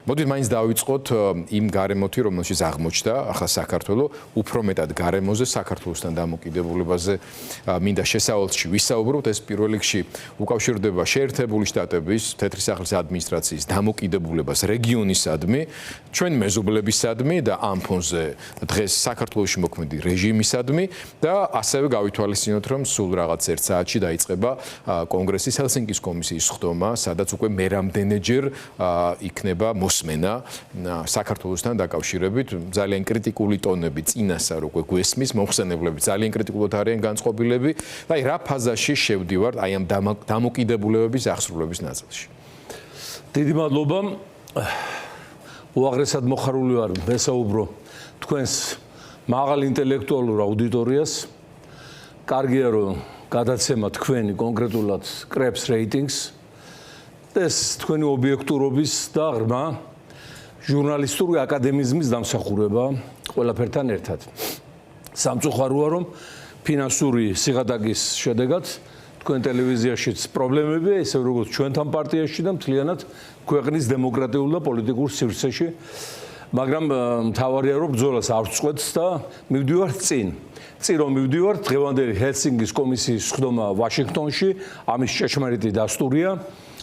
მოდით მაინც დავიწყოთ იმ გარემოთი, რომელშიც აღმოჩნდა ახლა საქართველოს უფრო მეტად გარემოზე, საქართველოსთან დამოკიდებულებაზე მინდა შესავალში ვისაუბროთ. ეს პირველ რიგში უკავშირდება შეერთებული შტატების თეთრი სახლის ადმინისტრაციის დამოკიდებულებას რეგიონისადმი, ჩვენ მეზობლებისადმი და ამ ფონზე დღეს საქართველოში მოქმედი რეჟიმისადმი და ასევე გავითვალისწინოთ, რომ სულ რაღაც ერთ საათში დაიწყება კონგრესის ჰელსინკის კომისიის ხდომა, სადაც უკვე მერამდენეჯერ იქნება მოსმენა საქართველოსთან დაკავშირებით. ძალიან კრიტიკული ტონები წინასწარ უკვე გვესმის, მოხსენებლები ძალიან კრიტიკულად არიან განწყობილები და აი რა ფაზაში შევდივართ აი ამ დამოკიდებულებების აღსრულების ნაწილში. დიდი მადლობა. უაღრესად მოხარული ვარ მესაუბრო თქვენს მაღალ ინტელექტუალურ აუდიტორიას. კარგია რომ გადაცემა თქვენი კონკრეტულად კრებს რეიტინგს. ეს თქვენი ობიექტურობის და ღრმა ჟურნალისტური აკადემიზმის დამსახურება ყველაფერთან ერთად. სამწუხაროა რომ ფინანსური სიღატაკის შედეგად თქვენ ტელევიზიაშიც პრობლემებია, ისე როგორც ჩვენთან პარტიაში და მთლიანად ქვეყნის დემოკრატიულ და პოლიტიკურ სივრცეში. მაგრამ მთავარია რომ ბრძოლას არ ვწყვეტს და მივდივართ წინ. წინ რომ მივდივართ, დღევანდელი ჰელსინკის კომისიის ხდომა ვაშინგტონში, ამის ჭეშმარიტი დასტურია.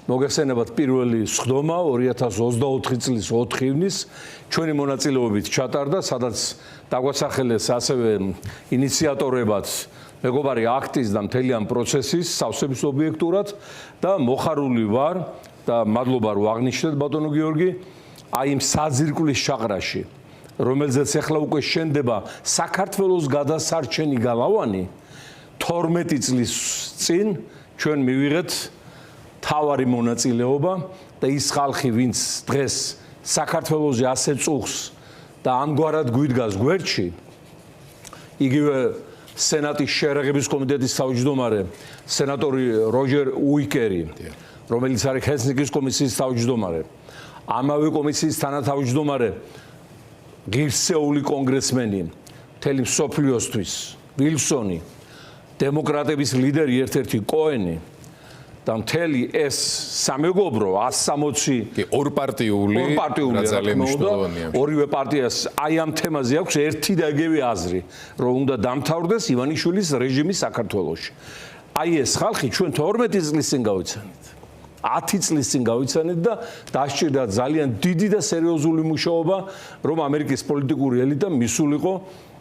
მოგეხსენებათ პირველი სხდომა 2024 წლის 4 ივნის ჩვენი მონაწილეობით ჩატარდა, სადაც დაგვასახელეს ასევე ინიციატორებად მეგობარი აქტის და მთელი ამ პროცესის სავსების ობიექტურად და მოხარული ვარ და მადლობა რომ აღნიშნეთ ბატონო გიორგი, აი იმ საძირკვლის შაყრაში, რომელზეც ახლა უკვე შენდება საქართველოს გადასარჩენი გალავანი, 12 წლის წინ ჩვენ მივიღეთ თავარი მონაწილეობა და ის ხალხი, ვინც დღეს საქართველოში ასე წუხს და ამგვარად გვიდგას გვერდში, იგივე სენატის შერეღების კომიტეტის თავმჯდომარე სენატორი როჯერ უიკერი, რომელიც არის ჰელსინკის კომისიის თავმჯდომარე, ამავე კომისიის თანათავმჯდომარე ღირსეული კონგრესმენი მთელი მსოფლიოსთვის ვილსონი, დემოკრატების ლიდერი ერთ-ერთი კოენი და მთელი ეს სამეგობრო 160 ორპარტიული ძალიან მნიშვნელოვანია. ორივე პარტიას აი ამ თემაზე აქვს ერთი და იგივე აზრი, რომ უნდა დამთავრდეს ივანიშვილის რეჟიმი საქართველოში. აი ეს ხალხი ჩვენ 12 წლის წინ გავიცანით. 10 წლის წინ გავიცანით და დასჭირდა ძალიან დიდი და სერიოზული მუშაობა, რომ ამერიკის პოლიტიკური ელიტა მისულიყო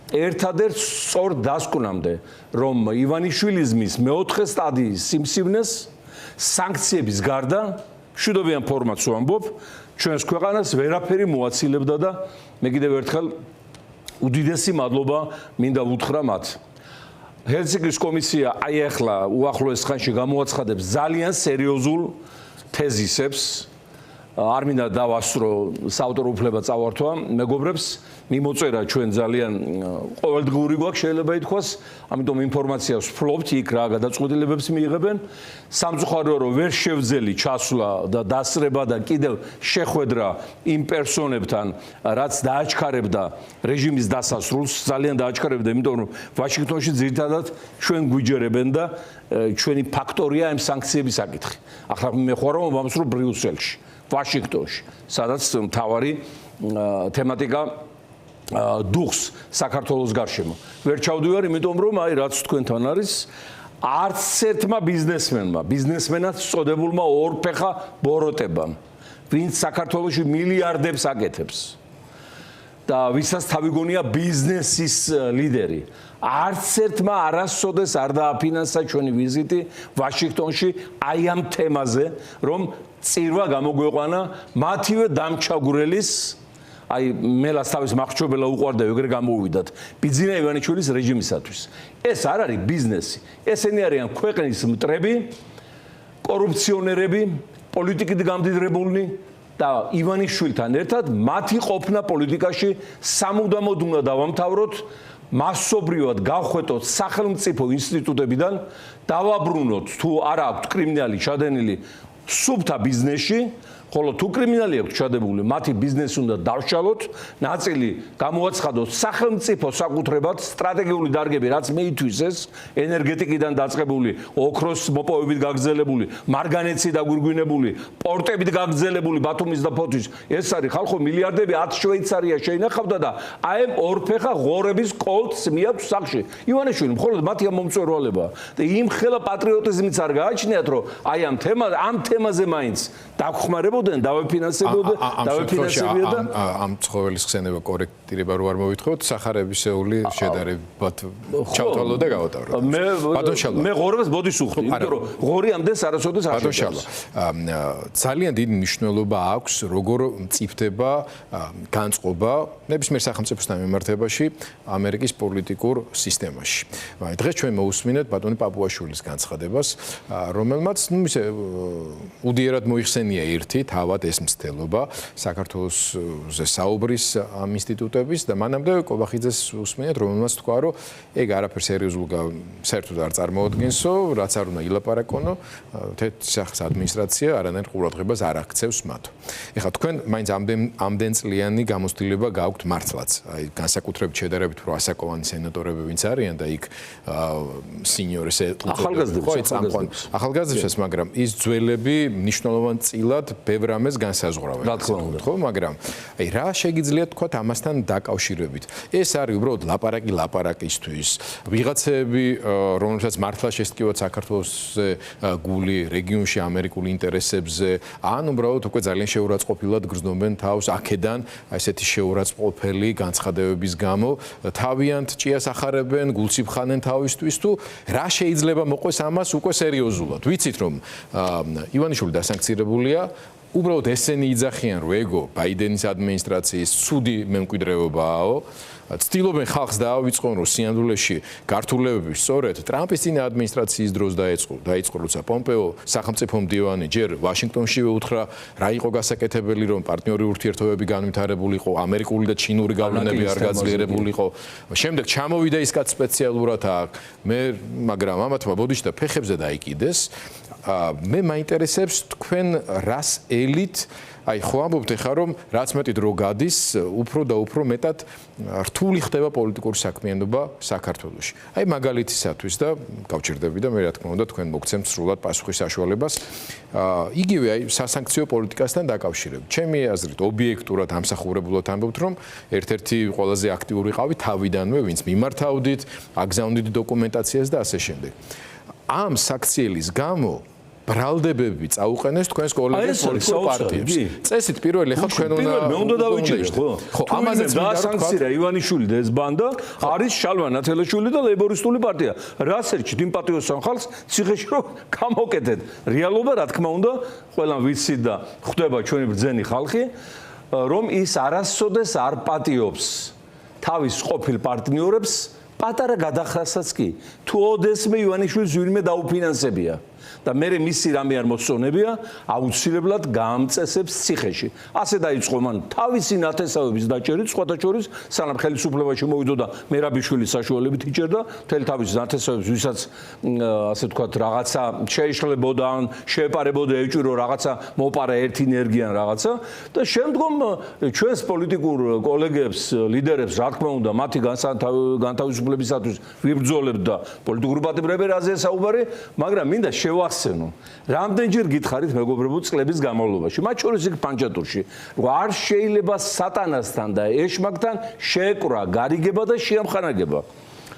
ერთადერთ სწორ დასკვნამდე, რომ ივანიშვილიზმის მეოთხე სტადიის სიმსივნეს სანქციების გარდა მშვიდობიან ფორმატს ვამბობ, ჩვენს ქვეყანას ვერაფერი მოაცილებდა და მე კიდევ ერთხელ უდიდესი მადლობა მინდა ვუთხრა მათ. ჰელსინკის კომისია აი ახლა უახლოეს ხანში გამოაცხადებს ძალიან სერიოზულ თეზისებს. არ მინდა დავასწრო საავტორო უფლება წავართვა მეგობრებს, მიმოწერა ჩვენ ძალიან ყოველდღიური გვაქვს შეიძლება ითქვას, ამიტომ ინფორმაციას ვფლობთ იქ რა გადაწყვეტილებებს მიიღებენ. სამწუხაროა რომ ვერ შევძელი ჩასვლა და დასწრება და კიდევ შეხვედრა იმ პერსონებთან, რაც დააჩქარებდა რეჟიმის დასასრულს, ძალიან დააჩქარებდა, იმიტომ რომ ვაშინგტონში ძირითადად ჩვენ გვიჯერებენ და ჩვენი ფაქტორია ამ სანქციების საკითხი. ახლა მე ხوار რომ ვამსვრო ბრიუსელში, ვაშინგტონში, სადაც მთავარი თემატიკა დუხს საქართველოს გარშემო. ვერ ჩავდივარ, იმიტომ რომ აი რაც თქვენთან არის, არც ერთმა ბიზნესმენად წოდებულმა ორფეხა ბოროტებამ, ვინც საქართველოში მილიარდებს აკეთებს და ვისაც თავი გონია ბიზნესის ლიდერი, არც ერთმა არასოდეს არ დააფინანსა ჩვენი ვიზიტი ვაშინგტონში აი ამ თემაზე, რომ წირვა გამოგვეყვანა მათივე დამჩაგვრელის, აი მელას თავის მახრჩობელა უყვარდა ეგრე გამოვიდათ ბიძინა ივანიშვილის რეჟიმისათვის. ეს არ არის ბიზნესი, ესენი არიან ქვეყნის მტრები, კორუფციონერები, პოლიტიკით გამდიდრებულნი და ივანიშვილთან ერთად მათი ყოფნა პოლიტიკაში სამუდამოდ უნდა დავამთავროთ, მასობრივად გავხვეტოთ სახელმწიფო ინსტიტუტებიდან, დავაბრუნოთ თუ არა აქვთ კრიმინალი ჩადენილი სუბთა ბიზნესში, ხოლო თუ კრიმინალი აქვს ჩადებული, მათი ბიზნესი უნდა დავშალოთ, ნაწილი გამოაცხადოთ სახელმწიფო საკუთრებად, სტრატეგიული დარგები, რაც მეითვისეს, ენერგეტიკიდან დაწყებული, ოქროს მოპოვებით გაგრძელებული, მარგანეცი დაგვირგვინებული, პორტებით გაგრძელებული ბათუმის და ფოთის. ეს არის ხალხო მილიარდები 10 შვეიცარია შეინახავდა და აი ამ ორფეხა ღორების კოლტს მიაქვს სახში. ივანიშვილი მხოლოდ მათი მომწვერვალება და იმ ხელა პატრიოტიზმიც არ გააჩნიათ, რომ აი ამ თემაზე მაინც დაგხმარებოდნენ, დავეფინანსებოდნენ, დავეფინანსებოდნენ და ამ ცხოველის ხსენება კორექტირება რო არ მოვითხოვოთ, სახარებისეული შედარებად ჩავთვალო და გავატარო. მე ღორებას ბოდის უხდი, იმიტომ რომ ღორი ამდენს არასოდეს არ შეჭამს. ძალიან დიდი მნიშვნელობა აქვს, როგორ მწიფდება განწყობა ნებისმიერ სახელმწიფოსთან მიმართებაში ამერიკის პოლიტიკურ სისტემაში. დღეს ჩვენ მოусმინეთ ბატონი პაპუაშვილის განცხადებას, რომელმაც ისე უდიერად მოიხსენია ერთი თავად ეს მცდელობა საქართველოსზე საუბრის ამ ინსტიტუტების და მანამდე კობახიძეს უსმენეთ, რომელმაც თქვა, რომ ეგ არაფერ სერიოზულ საერთოდ არ წარმოადგენსო, რაც არ უნდა ილაპარაკონო, თეთრ ადმინისტრაცია არანაირ ყურადღებას არ აქცევს მათ. ეხლა თქვენ მაინც ამდენ წლიანი გამოცდილება გაქვთ მართლაც, აი განსაკუთრებით შედარებით რო ასაკოვანი სენატორები ვინც არიან და იქ სინიორეს ახალგაზრდებს, მაგრამ ის ძველები მნიშვნელოვან წილად ბევრ რამეს განსაზღვრავენ. ხო, მაგრამ აი რა შეგიძლიათ თქვა ამასთან დაკავშირებით? ეს არის უბრალოდ ლაპარაკისთვის. ვიღაცები, რომელსაც მართლა შესტკივათ საქართველოსზე გული, რეგიონში ამერიკული ინტერესებზე, ან უბრალოდ უკვე ძალიან შეურაცხყოფილად გრძნობენ თავს აქედან, ესეთი შეურაცხყოფელი განცხადებების გამო, თავიანთ ჭიას ახარებენ, გულს იფხანენ თავისთვის თუ რა შეიძლება მოყვეს ამას უკვე სერიოზულად. ვიცით რომ ივანიშვილი დასანქცირებულია, უბრალოდ ესენი იძახიან, რომ ეგო ბაიდენის ადმინისტრაციის ცუდი მემკვიდრეობაო, ცდილობენ ხალხს დაავიწყონ, რომ სინამდვილეში გართულებები სწორედ ტრამპის წინა ადმინისტრაციის დროს დაიწყო, როცა პომპეო სახელმწიფო მდივანი ჯერ ვაშინგტონშივე უთხრა, რა იყო გასაკეთებელი, რომ პარტნიორი ურთიერთობები განვითარებულიყო, ამერიკული და ჩინური გავლენები არ გაძლიერებულიყო. შემდეგ ჩამოვიდა ის კაც სპეციალურად აქ, მაგრამ ამათმა ბოდიშთა ფეხებზე დაიკიდეს. მე მაინტერესებს თქვენ რას ელით, აი ხო ამბობთ ახლა რომ რაც მეტი დრო გადის, უფრო და უფრო მეტად რთული ხდება პოლიტიკური საქმიანობა საქართველოში. აი მაგალითისათვის და გავჩერდები და მე რა თქმა უნდა თქვენ მოგცემთ სრულად პასუხის საშუალებას. იგივე აი სასანქციო პოლიტიკასთან დაკავშირებით. ჩემი აზრით ობიექტურად ამსახურებულად ამბობთ რომ ერთ-ერთი ყველაზე აქტიური ყავი თავიდანვე, ვინც მიმართავდით, აგზავნდით დოკუმენტაციას და ასე შემდეგ. ამ საქციელის გამო ბრალდებები წაუყენეს თქვენს კოლეგებს პოლიტიკურ პარტიებს. წესით პირველი ხა თქვენ უნდა დავიჭიროთ, ხო? ამაზე დაასანქცირა ივანიშვილი და ეს ბანდა არის შალვა ნათელაშვილი და ლეიბორისტული პარტია. რას ერჩით იმ პატიოსან ხალხს ციხეში რომ გამოკეთეთ. რეალობა რა თქმა უნდა, ყველამ ვიცით და ხვდება ჩვენი ბრძენი ხალხი, რომ ის არასოდეს არ პატიობს თავის ყოფილ პარტნიორებს პატარა გადახრასაც კი. თუ ოდესმე ივანიშვილს ვინმე დაუფინანსებია და მე მისი რამე არ მოსწონებია, აუცილებლად გაამწესებს ციხეში. ასე დაიწყო მან თავისი ნათესავების დაჭერით, სხვათა შორის, სანამ ხელისუფლებაში მოვიდოდა მერაბიშვილის საშუალებით იჭერდა მთელი თავის ნათესავებს, ვისაც ასე ვთქვათ, რაღაცა შეიშლებოდა ან შეეპარებოდა ეჭირო რაღაცა მოპარა ერთი ენერგიან რაღაცა და შემდგომ ჩვენს პოლიტიკურ კოლეგებს, ლიდერებს, რა თქმა უნდა, მათი განთავისუფლებისათვის ვიბრძოლებთ და პოლიტიკური პატიმრები რაზეა საუბარი, მაგრამ მინდა შევახსენო, რამდენჯერ გითხარით მეგობრებო წლების განმავლობაში, მათ შორის იქ პანჯატურში, რომ არ შეიძლება სატანასთან და ეშმაკთან შეეკვრა გარიგება და შეამხანაგება.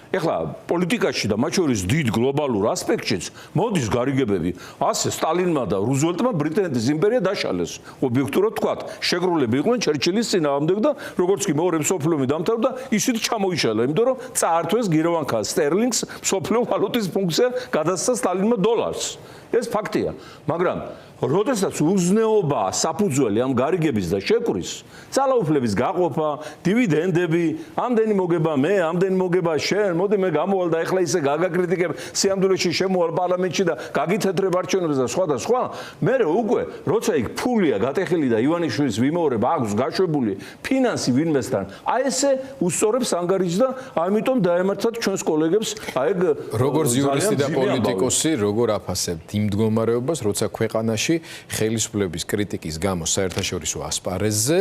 ეხლა პოლიტიკაში და მათ შორის დიდ გლობალურ ასპექტშიც მოდის გარიგებები. ასე სტალინმა და რუზველტმა ბრიტანეთის იმპერია დაშალეს. ობიექტურად ვთქვათ, შეგრულები იყვნენ ჩერჩილის წინააღმდეგ და როგორც კი მეორე მსოფლიო ომი დამთავრდა, ისიც ჩამოიშალა, იმიტომ რომ წაართვეს გიროვანქა სტერლინგს მსოფლიო ვალუტის ფუნქცია გადასცა სტალინმა დოლარს. ეს ფაქტია, მაგრამ როდესაც უზნეობა საფუძველი ამ გარიგების და შეკვრის, ძალაუფლების გაყოფა, დივიდენდები, ამდენი მოგება მე, ამდენი მოგება შენ, მოდი მე გამოვალ და ეხლა ისე გაგაკრიტიკებ, სიამდვილეში შემოვალ პარლამენტში და გაგითეთრებ არჩევნებს და სხვა და სხვა, მე უკვე როცა იქ ფულია გატეხილი და ივანიშვილის ვიმეორება აქვს გაშვებული ფინანსი ვინმესთან, აი ესე უსწორებს ანგარიშს და ამიტომ დაემართათ ჩვენს კოლეგებს, აი ეგ როგორც იურისტი და პოლიტიკოსი, როგორ აფასებთ იმ მდგომარეობას, როცა ქვეყანაში ხელისუფლების კრიტიკის გამო საერთაშორისო ასპარეზზე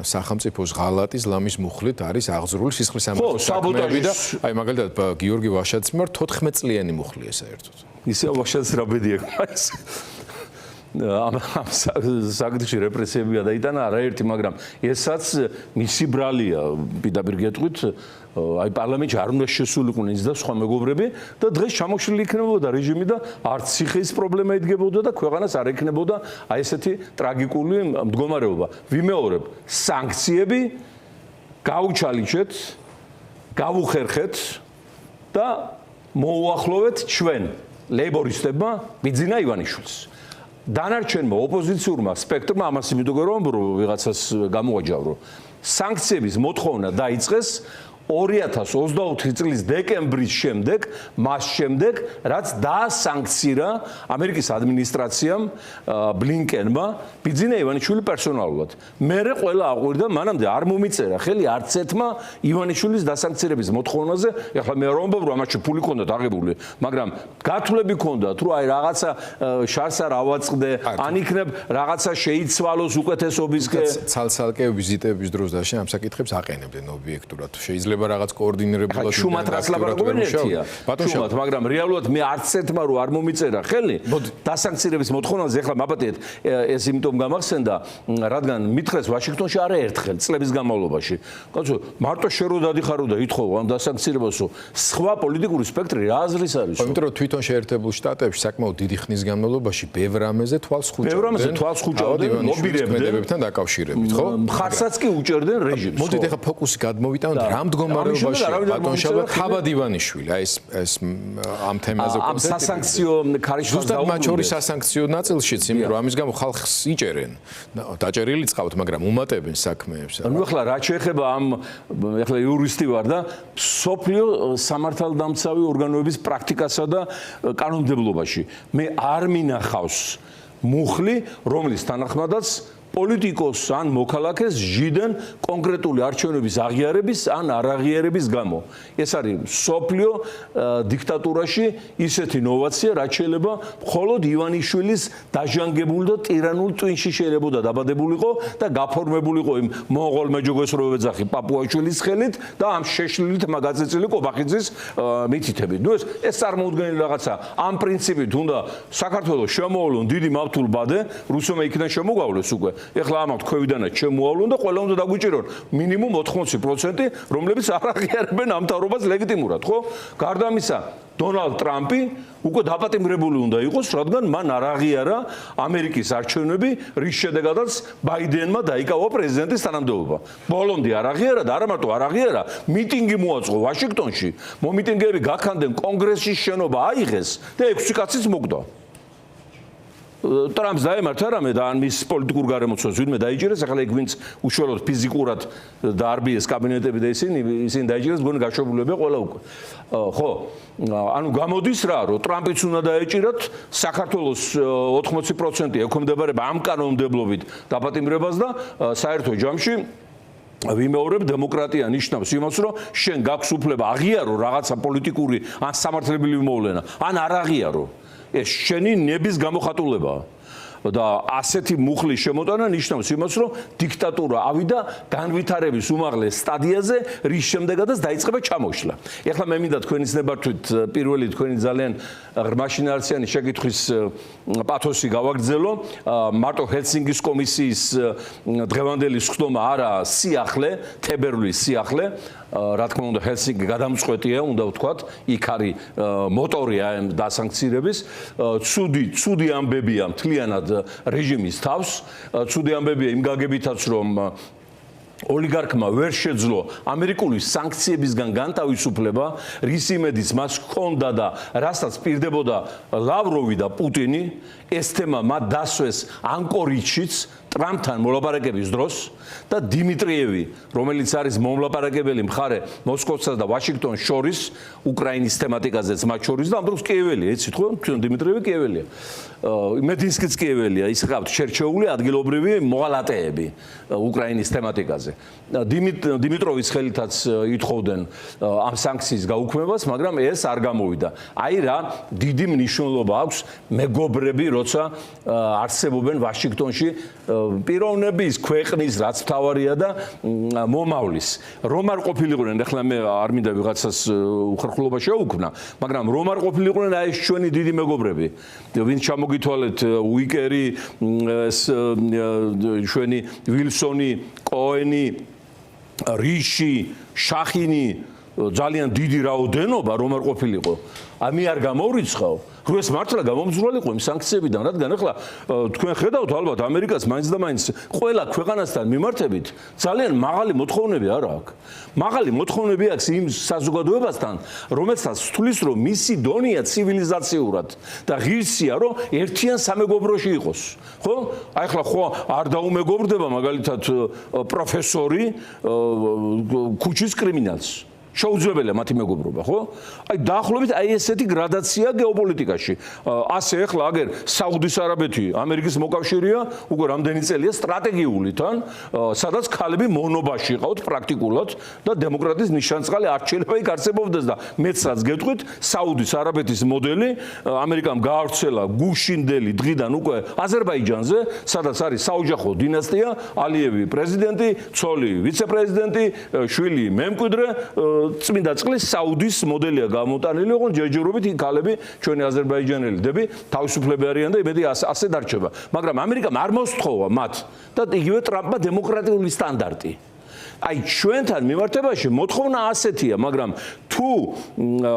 სახელმწიფოს ღალატის ლამის მუხლით არის აღძრული სისხლის სამართლები და აი მაგალითად გიორგი ვაშაძის მიმართ 14 წლიანი მუხლია საერთოდ. ისე ვაშაძის რა ბედია ეს ამ საკითხში რეპრესიები გადაიტანა არაერთი, მაგრამ ესაც მისი ბრალია პირდაპირ გეტყვით აი პარლამენტში არ უნდა შესულიყვნენ ის და სხვა მეგობრები და დღეს ჩამოშლილი იქნებოდა რეჟიმი და არც ციხის პრობლემა იდგებოდა და ქვეყანას არ ექნებოდა აი ესეთი ტრაგიკული მდგომარეობა. ვიმეორებ, სანქციები გაუჩალიჩეთ, გავუხერხეთ და მოუახლოვეთ ჩვენ ლეიბორისტებმა ბიძინა ივანიშვილს. დანარჩენმა ოპოზიციურმა სპექტრმა ამას იმიტომ რომ ვიღაცას გამოაჯავრო. სანქციების მოთხოვნა დაიწყეს 2024 წლის დეკემბრის შემდეგ, მას შემდეგ, რაც დაასანქცირა ამერიკის ადმინისტრაციამ ბლინკენმა ბიძინა ივანიშვილი პერსონალურად. მერე ყველა აღვირდა, მანამდე არ მომიწერა ხელი არც ერთმა ივანიშვილის დასანქცირების მოთხოვნაზე. ეხლა მე არ ვამბობ, რომ ამაში ფული ჰქონდათ აღებული, მაგრამ გათვლები ჰქონდათ, რომ აი რაღაცა შარს არ ავაწყდე, ან იქნებ რაღაცა შეიცვალოს უკეთესობისკენ. ცალ-ცალკე ვიზიტების დროს და ამ საკითხებს აყენებდნენ ობიექტურად. შეიძლება რაღაც კოორდინირებულად შუმად რაც ლაპარაკობენ ერთია. შუმად, მაგრამ რეალურად მე არც ერთმა რო არ მომიწერა ხელი დასანქცირების მოთხოვნაზე. ეხლა მაბატიეთ ეს იმიტომ გამახსენდა, რადგან მითხრეს ვაშინგტონში არაერთხელ წლების განმავლობაში. კაცო, მარტო შენ რო დადიხარო და ითხოვ ამ დასანქცირებასო, სხვა პოლიტიკური სპექტრი რა აზრის არის? იმიტომ რომ თვითონ შეერთებულ შტატებში საკმაოდ დიდი ხნის განმავლობაში ბევრ რამეზე თვალს ხუჭავდნენ ლობირებებთან დაკავშირებით, ხო? მხარსაც კი უჭერდნენ რეჟიმს. მოდით ეხლა ფოკუსი გადმოვიტანოთ რა მდგომარეობაში ბატონშალა თავად ივანიშვილი აი ეს ამ თემაზე ამ სასანქციო ქარიშხალს ზუსტად მათ შორის სასანქციო ნაწილშიც იმიტომ რომ ამის გამო ხალხს იჭერენ დაჭერილი წყავთ მაგრამ უმატებენ საქმეებს ანუ ეხლა რა შეეხება ამ ეხლა იურისტი ვარ და სოფლიო სამართალდამცავი ორგანოების პრაქტიკასა და კანონმდებლობაში მე არ მინახავს მუხლი რომლის თანახმადაც პოლიტიკოს ან მოქალაქეს ჟიდან კონკრეტული არჩევნების აღიარების ან არაღიარების გამო. ეს არის სოფლიო დიქტატურაში ისეთი ნოვაცია, რაც შეიძლება მხოლოდ ივანიშვილის დაჟანგებულ და ტირანულ ტვინში შეიძლება დაბადებულიყო და გაფორმებულიყო იმ მონღოლ მეჯოგოს რო ეძახი პაპუაშვილის ხელით და ამ შეშლილით მაგაწეწილი კობახიძის მითითებით. ნუ ეს წარმოუდგენელი რაღაცა. ამ პრინციპით უნდა საქართველოს შემოავლონ დიდი მავთულ ბადე, რუსებმა იქიდან შემოგვავლეს უკვე. ეხლა ამათ ქვევიდანაც შემოავლონ და ყველა უნდა დაგვიჭირონ მინიმუმ 80%, რომლებიც არ აღიარებენ ამ თავრობას ლეგიტიმურად, ხო? გარდა ამისა, დონალდ ტრამპი უკვე დაპატიმრებული უნდა იყოს, რადგან მან არ აღიარა ამერიკის არჩევნები, რის შედეგადაც ბაიდენმა დაიკავა პრეზიდენტის თანამდებობა. ბოლომდე არ აღიარა და არა მარტო არ აღიარა, მიტინგი მოაწყო ვაშინგტონში. მომიტინგეები გაქანდენ კონგრესის შენობა აიღეს და 6 კაციც მოკვდა. ტრამპს დაემართა რამე და ან მის პოლიტიკურ გარემოცვას ვინმე დაიჭირეს, ახლა იქ ვინც უშუალოდ ფიზიკურად დაარბიეს კაბინეტები და ისინი დაიჭირეს, გონი გაშვებულებია ყველა უკვე. ხო, ანუ გამოდის რა, რომ ტრამპიც უნდა დაეჭირათ საქართველოს 80% ექვემდებარება ამ კანონმდებლობით დაპატიმრებას და საერთო ჯამში ვიმეორებ დემოკრატია ნიშნავს იმას, რომ შენ გაქვს უფლება აღიარო რაღაცა პოლიტიკური ან სამართლებრივი მოვლენა, ან არ აღიარო. ეს შენი ნების გამოხატულებაა და ასეთი მუხლის შემოტანა ნიშნავს იმას, რომ დიქტატურა ავიდა განვითარების უმაღლეს სტადიაზე, რის შემდეგაც დაიწყება ჩამოშლა. ეხლა მე მინდა თქვენის ნებართვით პირველი თქვენი ძალიან ღრმაშინაარსიანი შეკითხვის პათოსი გავაგრძელო. მარტო ჰელსინკის კომისიის დღევანდელი სხდომა არა სიახლე, თებერვლის სიახლე. რა თქმა უნდა ჰელსინკი გადამწყვეტია, უნდა ვთქვათ, იქ არის მოტორია ამ დასანქცირების. ცუდი ამბებია მთლიანად რეჟიმის თავს. ცუდი ამბებია იმ გაგებითაც, რომ ოლიგარქმა ვერ შეძლო ამერიკული სანქციებისგან განთავისუფლება, რის იმედიც მას ჰქონდა და რასაც პირდებოდა ლავროვი და პუტინი, ეს თემა მათ დასვეს ანკორიჩიც ტრამპთან მოლაპარაკების დროს და დიმიტრიევი, რომელიც არის მომლაპარაკებელი მხარე მოსკოვსა და ვაშინგტონს შორის უკრაინის თემატიკაზეც მათ შორის და ამ დროს კიეველია, იცით ხო? ჩვენ დიმიტრიევი კიეველია. მედინსკიც კიეველია, ის ყავთ შერჩეული ადგილობრივი მოღალატეები უკრაინის თემატიკაზე. დიმიტროვის ხელითაც ითხოვდნენ ამ სანქციის გაუქმებას, მაგრამ ეს არ გამოვიდა. აი რა დიდი მნიშვნელობა აქვს მეგობრები, როცა არსებობენ ვაშინგტონში პიროვნების, ქვეყნის, რაც მთავარია და მომავლის. რომ არ ყოფილიყვნენ, ახლა მე არ მინდა ვიღაცას უხერხულობა შეუქმნა, მაგრამ რომ არ ყოფილიყვნენ აი ეს ჩვენი დიდი მეგობრები, ვინც ჩამოგითვალეთ უიკერი, ჩვენი ვილსონი, კოენი, რიში, შახინი, ძალიან დიდი რაოდენობა რომ არ ყოფილიყო. ამი არ გამოვრიცხავ. რო ეს მართლა გამომძვრალიყო იმ სანქციებიდან, რადგან ახლა თქვენ ხედავთ ალბათ ამერიკას მაინც და მაინც ყველა ქვეყანასთან მიმართებით ძალიან მაღალი მოთხოვნები არ აქვს. მაღალი მოთხოვნები აქვს იმ საზოგადოებასთან, რომელსაც თulis რომ მისი დონია ცივილიზაციურად და ღირსია რომ ერთიან სამეგობროში იყოს. ხო? აი ახლა ხო არ დაუმეგობრდება მაგალითად პროფესორი ქუჩის კრიმინალს. შეუძლებელია მათი მეგობრობა, ხო? აი დაახლოებით აი ესეთი გრადაცია გეოპოლიტიკაში. ასე ახლა აგერ საუდის არაბეთი ამერიკის მოკავშირეა, უკვე რამდენი წელია სტრატეგიული თან, სადაც ქალები მონობაში ყავთ პრაქტიკულად და დემოკრატიის ნიშანწყალი არჩევნები იქ არსებობდეს და მეც რაც გეტყვით, საუდის არაბეთის მოდელი ამერიკამ გაავრცელა გუშინდელი დღიდან უკვე აზერბაიჯანზე, სადაც არის საოჯახო დინასტია, ალიევი პრეზიდენტი, ცოლი ვიცე-პრეზიდენტი, შვილი მემკვიდრე წმინდა წყლის საუდის მოდელია გამოტანილი, ოღონდ ჯერჯერობით იქ ქალები ჩვენი აზერბაიჯანელები თავისუფლები არიან და იმედი ასე დარჩება. მაგრამ ამერიკამ არ მოსთხოვა მათ და იგივე ტრამპმა დემოკრატიული სტანდარტი. აი ჩვენთან მიმართებაში მოთხოვნა ასეთია, მაგრამ თუ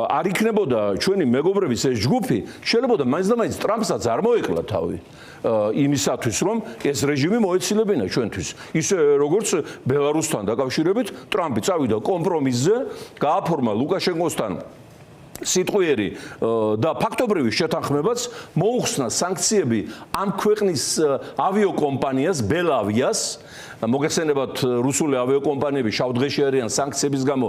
არ იქნებოდა ჩვენი მეგობრების ეს ჯგუფი, შეიძლება მაინც და მაინც ტრამპსაც არ მოეკლა თავი. იმისათვის რომ ეს რეჟიმი მოეცილებინა ჩვენთვის. ისე როგორც ბელარუსთან დაკავშირებით ტრამპი წავიდა კომპრომისზე, გააფორმა ლუკაშენკოსთან სიტყვიერი და ფაქტობრივი შეთანხმებაც მოუხსნა სანქციები ამ ქვეყნის ავიაკომპანიას ბელავიას მოგეხსენებათ რუსული ავიაკომპანიები შავდღეში არიან სანქციების გამო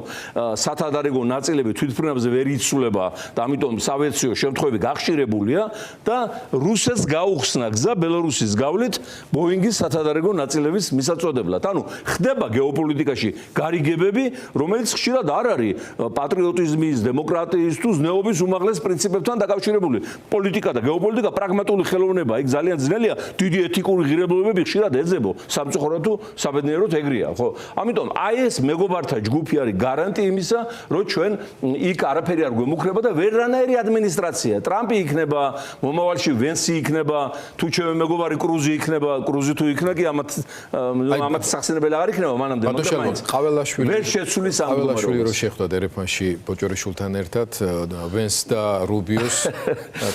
სათადარიგო ნაწილები თვითმფრინავზე ვერ იცვლება და ამიტომ სავიაციო შემთხვევები გახშირებულია და რუსეთს გაუხსნა გზა ბელარუსის გავლით ბოინგის სათადარიგო ნაწილების მისაწოდებლად. ანუ ხდება გეოპოლიტიკაში გარიგებები, რომელიც ხშირად არ არის პატრიოტიზმის, დემოკრატიის თუ ზნეობის უმაღლეს პრინციპებთან დაკავშირებული. პოლიტიკა და გეოპოლიტიკა პრაგმატული ხელოვნება, იქ ძალიან ძნელია დიდი ეთიკური ღირებულებები ხშირად ეძებო სამწუხაროდ თუ საბედნიეროდ ეგრეა, ხო? ამიტომ აი ეს მეგობართა ჯგუფი არის გარანტი იმისა, რომ ჩვენ იქ არაფერი არ გვემუქრება და ვერანაირი ადმინისტრაცია. ტრამპი იქნება, მომავალში ვენსი იქნება, თუ ჩემი მეგობარი კრუზი იქნება, კრუზი თუ იქნება კი ამათ სახსენებელი არ იქნება მანამდე, მაგრამ მაინც ყაველაშვილი ვერ შეცვლის ამ ყაველაშვილი რო შეხვდათ ერეფანში ბოჭორიშვილთან ერთად ვენს და რუბიოს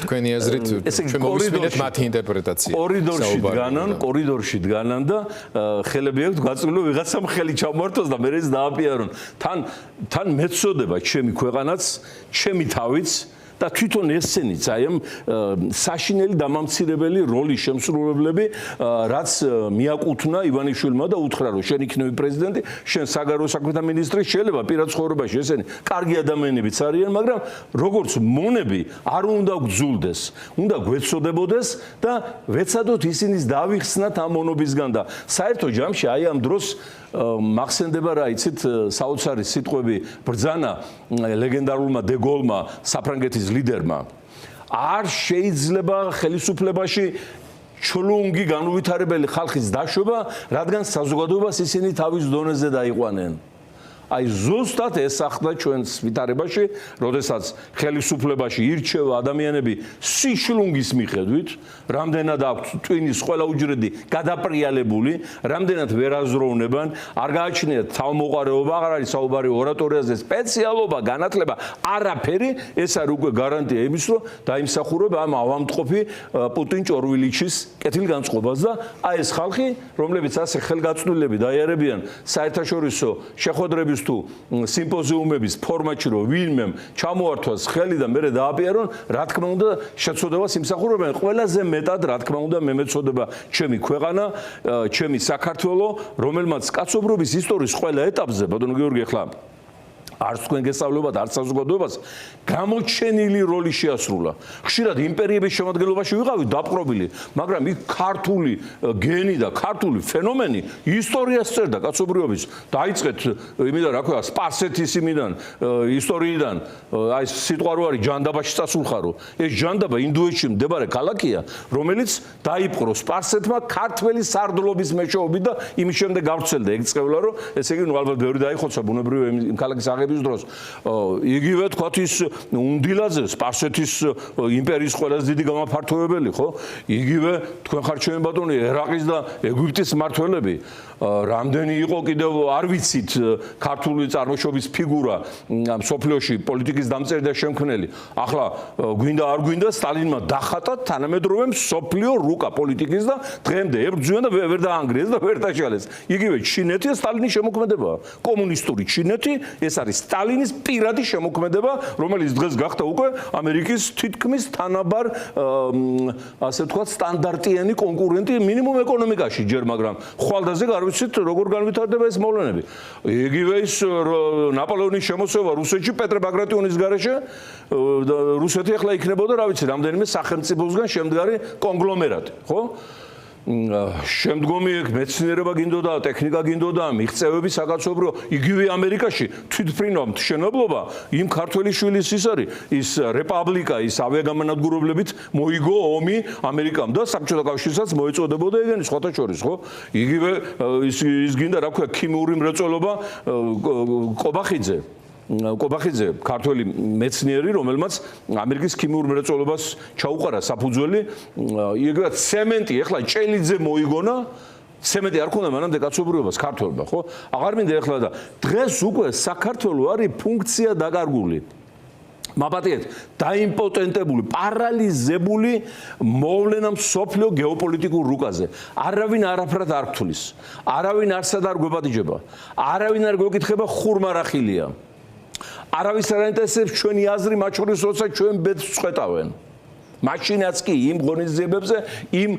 თქვენი აზრით ჩვენ მოვისმინეთ მათი ინტერპრეტაცია. კორიდორში დგანან და ხელები აქვს გაწმული ვიღაცამ ხელი ჩამოართოს და მე ეს დააპიარონ. თან მეცოდება ჩემი ქვეყანაც, ჩემი თავიც და თვითონ ესენიც აი ამ საშინელი დამამცირებელი როლის შემსრულებლები, რაც მიაკუთვნა ივანიშვილმა და უთხრა რომ შენ იქნები პრეზიდენტი, შენ საგარეო საქმეთა მინისტრი, შეიძლება პირად ცხოვრებაში ესენი კარგი ადამიანებიც არიან, მაგრამ როგორც მონები არ უნდა გძულდეს, უნდა გვეცოდებოდეს და ვეცადოთ ისინის დავიხსნათ ამ მონობისგან და საერთო ჯამში აი ამ დროს მახსენდება რა იცით საოცარი სიტყვები ბრძანა ლეგენდარულმა დე გოლმა საფრანგეთის ლიდერმა არ შეიძლება ხელისუფლებაში ჩლუნგი განუვითარებელი ხალხის დაშვება, რადგან საზოგადოებას ისინი თავის დონეზე დაიყვანენ. აი ზუსტად ეს ახლა ჩვენს ვითარებაში, როდესაც ხელისუფლებაში ირჩევა ადამიანები სიშლუნგის მიხედვით, რამდენად აქვს ტვინის ყველა უჯრედი გადაპრიალებული, რამდენად ვერ აზროვნებან, არ გააჩნიათ თავმოყარეობა, აღარ არის საუბარი ორატორიაზე, სპეციალობა, განათლება, არაფერი, ეს არის უკვე გარანტია იმის, რომ დაიმსახურება ამ ავადმყოფი პუტინ ჭორვილიჩის კეთილგანწყობას და აი ეს ხალხი, რომლებიც ასე ხელგაწვდილები დაიარებიან საერთაშორისო შეხვედრების იმისათვის თუ სიმპოზიუმების ფორმატში რომ ვინმე ჩამოართვას ხელი და მე დააპიარონ, რა თქმა უნდა, შეცოდებას იმსახურებენ ყველაზე მეტად, რა თქმა უნდა, მე მეცოდება ჩემი ქვეყანა, ჩემი საქართველო, რომელმაც კაცობრიობის ისტორიის ყველა ეტაპზე, ბატონო გიორგი, ახლა არც თქვენ გესწავლებათ, არც საზოგადოებას გამოჩენილი როლი შეასრულა. ხშირად იმპერიების შემადგენლობაში ვიყავით დაპყრობილი, მაგრამ იქ ქართული გენი და ქართული ფენომენი ისტორიას წერდა კაცობრიობის. დაიწყეთ იმიდან, რა ქვია, სპარსეთის იმიდან, ისტორიიდან, აი სიტყვა რო არის ჯანდაბაში წასულხარო. ეს ჯანდაბა ინდოეთში მდებარე ქალაქია, რომელიც დაიპყრო სპარსეთმა ქართველი სარდლობის მეშვეობით და იმის შემდეგ გავრცელდა. ეგ წევლა, რომ ესე იგი, ნუ ალბათ ბევრი დაიხოცა ბუნებრივი იმ ქალაქის აღების დროს. იგივე თქვათ ის უნდილაძე, სპარსეთის იმპერიის ყველაზე დიდი გამაფართოებელი, ხო? იგივე თქვენ ხართ ჩემი ბატონი, ერაყის და ეგვიპტის მმართველები. რამდენი იყო კიდევ არ ვიცით ქართული წარმოშობის ფიგურა სოფლიოში პოლიტიკის დამწერი და შემქმნელი. ახლა გვინდა არ გვინდა სტალინმა დახატა თანამედროვე სოფლიო რუკა პოლიტიკის და დღემდე ებრძვიან და ვერ დაანგრიეს და ვერ დაშალეს. იგივე ჩინეთი სტალინის შემოქმედებაა. კომუნისტური ჩინეთი ეს არის სტალინის პირადი შემოქმედება, რომელიც დღეს გახდა უკვე ამერიკის თითქმის თანაბარ ასე ვთქვათ სტანდარტიანი კონკურენტი მინიმუმ ეკონომიკაში ჯერ, მაგრამ ხვალდაზე ვიცით როგორ განვითარდება ეს მოვლენები. იგივე ის ნაპოლეონის შემოსევა რუსეთში პეტრე ბაგრატიონის გარეშე რუსეთი ახლა იქნებოდა რა ვიცი რამდენიმე სახელმწიფოსგან შემდგარი კონგლომერატი, ხო? შემდგომი მეცნიერება გინდოდა, ტექნიკა გინდოდა, მიღწევები საკაცობრიო, იგივე ამერიკაში თვითმფრინავ მშენებლობა იმ ქართველი შვილის ის არის, ის რეპუბლიკა, ის ავიაგამანადგურებლებით მოიგო ომი ამერიკამ და საბჭოთა კავშირსაც მოეწოდებოდა ეგენი სხვათა შორის, ხო? იგივე ის გინდა, რა ქვია, ქიმიური მრეწველობა კობახიძე, ქართველი მეცნიერი, რომელმაც ამერიკის ქიმიურ მრეწველობას ჩაუყარა საფუძველი, იგივე ცემენტი, ეხლა ჭელიძე მოიგონა, ცემენტი არ ქონდა მანამდე კაცობრიობას ქართველმა, ხო? აღარ მინდა ეხლა და დღეს უკვე საქართველო არის ფუნქცია დაკარგული. მაპატიეთ, დაიმპოტენტებული, პარალიზებული მოვლენა მსოფლიო გეოპოლიტიკურ რუკაზე. არავინ არაფრად არ გთვლის, არავინ არსად არ გვებადიჯება, არავინ არ გვეკითხება ხურმარახილია. არავის არ აინტერესებს ჩვენი აზრი, მათ შორის როცა ჩვენ ბედს წვეტავენ. მაშინაც კი იმ ღონისძიებებზე, იმ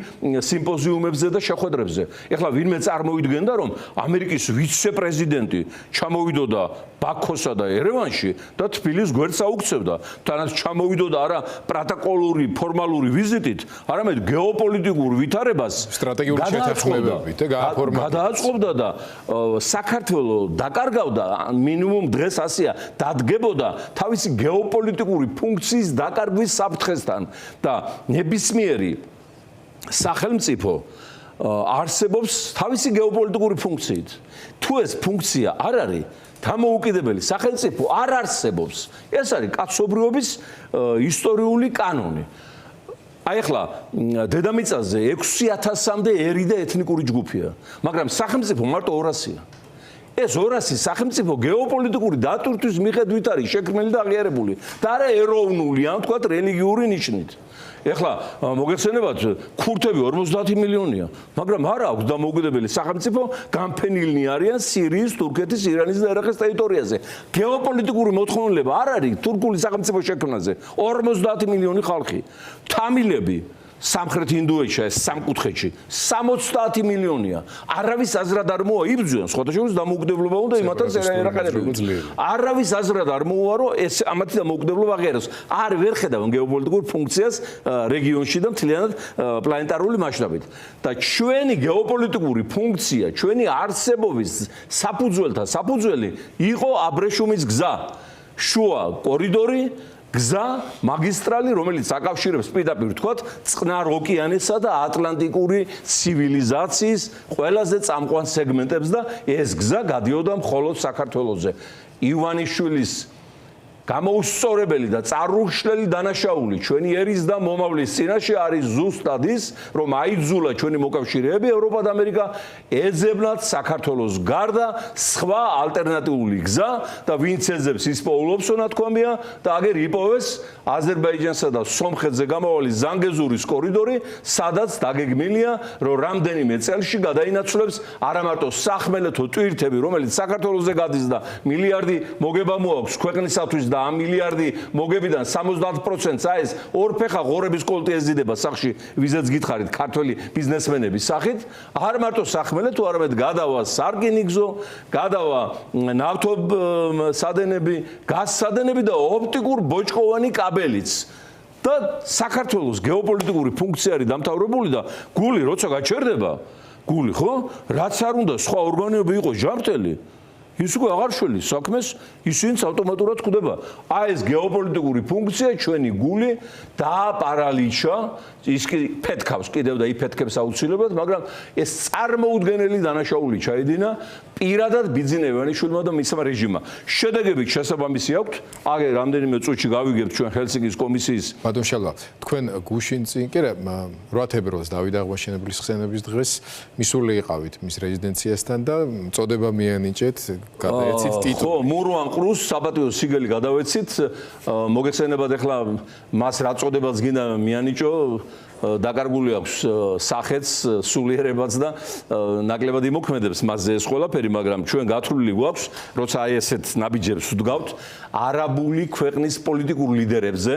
სიმპოზიუმებზე და შეხვედრებზე. ეხლა ვინმე წარმოიდგენდა, რომ ამერიკის ვიცე-პრეზიდენტი ჩამოვიდოდა ბაქოსა და ერევანში და თბილის გვერდს აუქცევდა. თანაც ჩამოვიდოდა არა პროტოკოლური, ფორმალური ვიზიტით, არამედ გეოპოლიტიკურ ვითარებას სტრატეგიული შეთანხმებებით გადააწყობდა და საქართველო დაკარგავდა, მინიმუმ დღეს ასეა, დადგებოდა თავისი გეოპოლიტიკური ფუნქციის დაკარგვის საფრთხესთან. და ნებისმიერი სახელმწიფო არსებობს თავისი გეოპოლიტიკური ფუნქციით. თუ ეს ფუნქცია არ არის დამოუკიდებელი, სახელმწიფო არ არსებობს. ეს არის კაცობრიობის ისტორიული კანონი. აი ახლა დედამიწაზე 6000-მდე ერი და ეთნიკური ჯგუფია, მაგრამ სახელმწიფო მარტო 200-ია. ეს 200 სახელმწიფო გეოპოლიტიკური დატვირთვის მიხედვით არის შექმნილი და აღიარებული და არა ეროვნული, ან თქვათ რელიგიური ნიშნით. ეხლა მოგეხსენებათ, ქურთები 50 მილიონია, მაგრამ არ აქვს დამოუკიდებელი სახელმწიფო, განფენილნი არიან სირიის, თურქეთის, ირანის და ერაყის ტერიტორიაზე. გეოპოლიტიკური მოთხოვნილება არ არის თურქული სახელმწიფო შექმნაზე. 50 მილიონი ხალხი, თამილები სამხრეთ ინდოეთში, ეს სამკუთხედში 70 მილიონია. არავის აზრად არ მოვა იბრძვიან, სხვათა შორის დამოუკიდებლობა უნდა იმათაც ერაყელებს. არავის აზრად არ მოვა, რომ ეს ამათი დამოუკიდებლობა აღიაროს. არ ვერ ხედავენ გეოპოლიტიკურ ფუნქციას რეგიონში და მთლიანად პლანეტარული მასშტაბით. და ჩვენი გეოპოლიტიკური ფუნქცია, ჩვენი არსებობის საფუძველთა საფუძველი იყო აბრეშუმის გზა, შუა კორიდორი, გზა, მაგისტრალი, რომელიც აკავშირებს პირდაპირ თქვათ წყნარ ოკეანესა და ატლანტიკური ცივილიზაციის ყველაზე წამყვან სეგმენტებს და ეს გზა გადიოდა მხოლოდ საქართველოზე. ივანიშვილის გამოუსწორებელი და წარუმშლელი დანაშაული ჩვენი ერის და მომავლის წინაშე არის ზუსტად ის, რომ აიძულა ჩვენი მოკავშირეები ევროპა და ამერიკა ეძებნათ საქართველოს გარდა სხვა ალტერნატიული გზა და ვინც ეძებს ის პოულობსო ნათქვამია და აგერ იპოვეს აზერბაიჯანსა და სომხეთზე გამავალი ზანგეზურის კორიდორი, სადაც დაგეგმილია, რომ რამდენიმე წელში გადაინაცვლებს არა მარტო სახმელეთო ტვირთები, რომელიც საქართველოსზე გადის და მილიარდი მოგება მოაქვს ქვეყნისათვის და ამ მილიარდი მოგებიდან 70%-ს ეს ორფეხა ღორების კოლტი ეზიდება სახში, ვიზაც გითხარით ქართველი ბიზნესმენების სახით, არ მარტო სახმელეთო, არამედ გადავა სარკინიგზო, გადავა ნავთობსადენები, გაზსადენები და ოპტიკურ ბოჭკოვანი კაბელიც. და საქართველოს გეოპოლიტიკური ფუნქცია არის დამთავრებული და გული როცა გაჩერდება, გული ხო? რაც არ უნდა სხვა ორგანოები იყოს ჯანმრთელი, ის უკვე აღარ შველის საქმეს, ისინიც ავტომატურად ხვდება. აი ეს გეოპოლიტიკური ფუნქცია ჩვენი გული დააპარალიშა, ის კი ფეთქავს კიდევ და იფეთქებს აუცილებლად, მაგრამ ეს წარმოუდგენელი დანაშაული ჩაედინა პირადად ბიძინა ივანიშვილმა და მისმა რეჟიმმა. შედეგებით შესაბამისი აქვთ, აგერ რამდენიმე წუთში გავიგებთ ჩვენ ჰელსინკის კომისიის. ბატონ შალვა, თქვენ გუშინ წინ კი რა 8 თებერვალს დავით აღმაშენებლის ხსენების დღეს მისული იყავით მის რეზიდენციასთან და წოდება მიენიჭეთ, გადაეცით ტიტული. ხო, მურვან ყრუს საპატიო სიგელი გადავეცით, მოგეცენებათ ახლა მას რა წოდებაც გინდა მიანიჭო, დაკარგული აქვს სახეც, სულიერებაც და ნაკლებად იმოქმედებს მასზე ეს ყველაფერი, მაგრამ ჩვენ გათვლილი გვაქვს, როცა აი ესეთ ნაბიჯებს ვდგავთ არაბული ქვეყნის პოლიტიკურ ლიდერებზე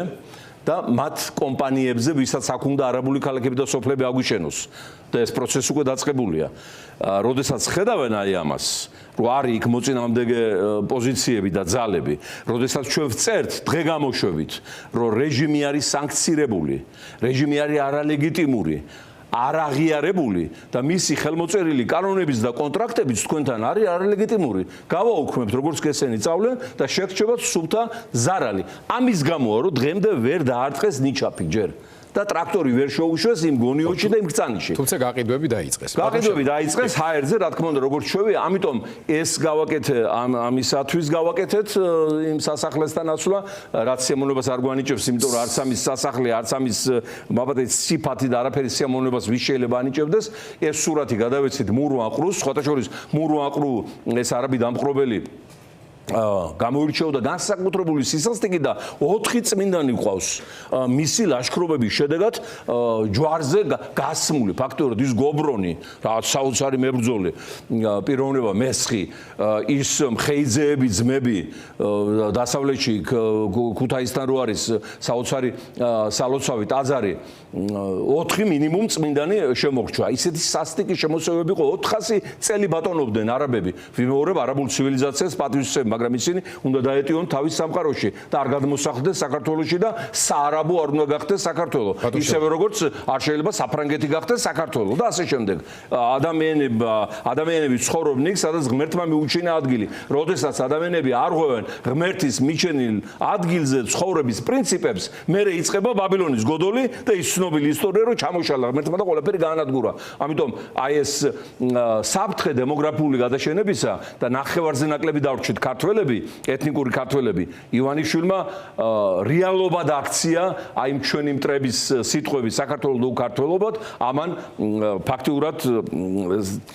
და მათ კომპანიებზე, ვისაც აქ უნდა არაბული ქალაქები და სოფლები აგვიშენოს. და ეს პროცესი უკვე დაწყებულია. როდესაც ხედავენ აი ამას, რომ არის იქ მოწინააღმდეგე პოზიციები და ძალები, როდესაც ჩვენ ვწერთ დღე გამოშვებით, რომ რეჟიმი არის სანქცირებული, რეჟიმი არის არალეგიტიმური, არაღიარებული და მისი ხელმოწერილი კანონების და კონტრაქტებიც თქვენთან არის არალეგიტიმური. გავაუქმებთ როგორც ესენი წავლენ და შეგრჩებათ სუფთა ზარალი. ამის გამოა რომ დღემდე ვერ დაარტყეს ნიჩაფი ჯერ. და ტრაქტორი ვერ შეუშვეს იმ გონიოჩი და იმ გწანიში. თუმცა გაყიდვები დაიწყეს. გაყიდვები დაიწყეს ჰაერზე, რა თქმა უნდა, როგორც ჩვევი, ამიტომ ეს გავაკეთე ამისათვის გავაკეთეთ იმ სასახლესთან ასვლა, რაც სიამოვნებას არ გვანიჭებს, იმიტომ რომ არც ამის სასახლე, არც ამის მაბადეთ სიფათი და არაფერი სიამოვნებას ვის შეიძლება ანიჭებდეს. ეს სურათი გადავეცით მურვან ყრუს, სხვათა შორის მურვან ყრუ ეს არაბი დამპყრობელი გამოირჩეოდა განსაკუთრებული სისასტიკი და 4 წმინდანი ყავს მისი ლაშქრობების შედეგად ჯვარზე გასმული ფაქტობრივად ის გობრონი რაღაც საოცარი მებრძოლი პიროვნება მესხი ის მხეიძეები ძმები დასავლეთში ქუთაისთან რო არის საოცარი სალოცავი ტაძარი 4 მინიმუმ წმინდანი შემოღჩვა ისეთი სასტიკი შემოსევები იყო 400 წელი ბატონობდნენ არაბები ვიმეორებ არაბულ ცივილიზაციას პატივისცემ მაგრამ ისინი უნდა დაეტიონ თავის სამყაროში და არ გადმოსახლდნენ საქართველოში და საარაბო არ უნდა გახდეს საქართველო. ისევე როგორც არ შეიძლება საფრანგეთი გახდეს საქართველო და ასე შემდეგ. ადამიანები ცხოვრობენ იქ, სადაც ღმერთმა მიუჩინა ადგილი. როდესაც ადამიანები არ ღვევენ ღმერთის მიჩენილ ადგილზე ცხოვრების პრინციპებს, მერე იწყება ბაბილონის გოდოლი და ის ცნობილი ისტორია, რომ ჩამოშალა ღმერთმა და ყველაფერი გაანადგურა. ამიტომ აი ეს საფრთხე დემოგრაფიული გადაშენებისა და ნახევარზე ნაკლები დავრჩით ქართველები, ეთნიკური ქართველები, ივანიშვილმა რეალობად აქცია აი ჩვენი მტრების სიტყვები საქართველოს და უკართველობად, ამან ფაქტიურად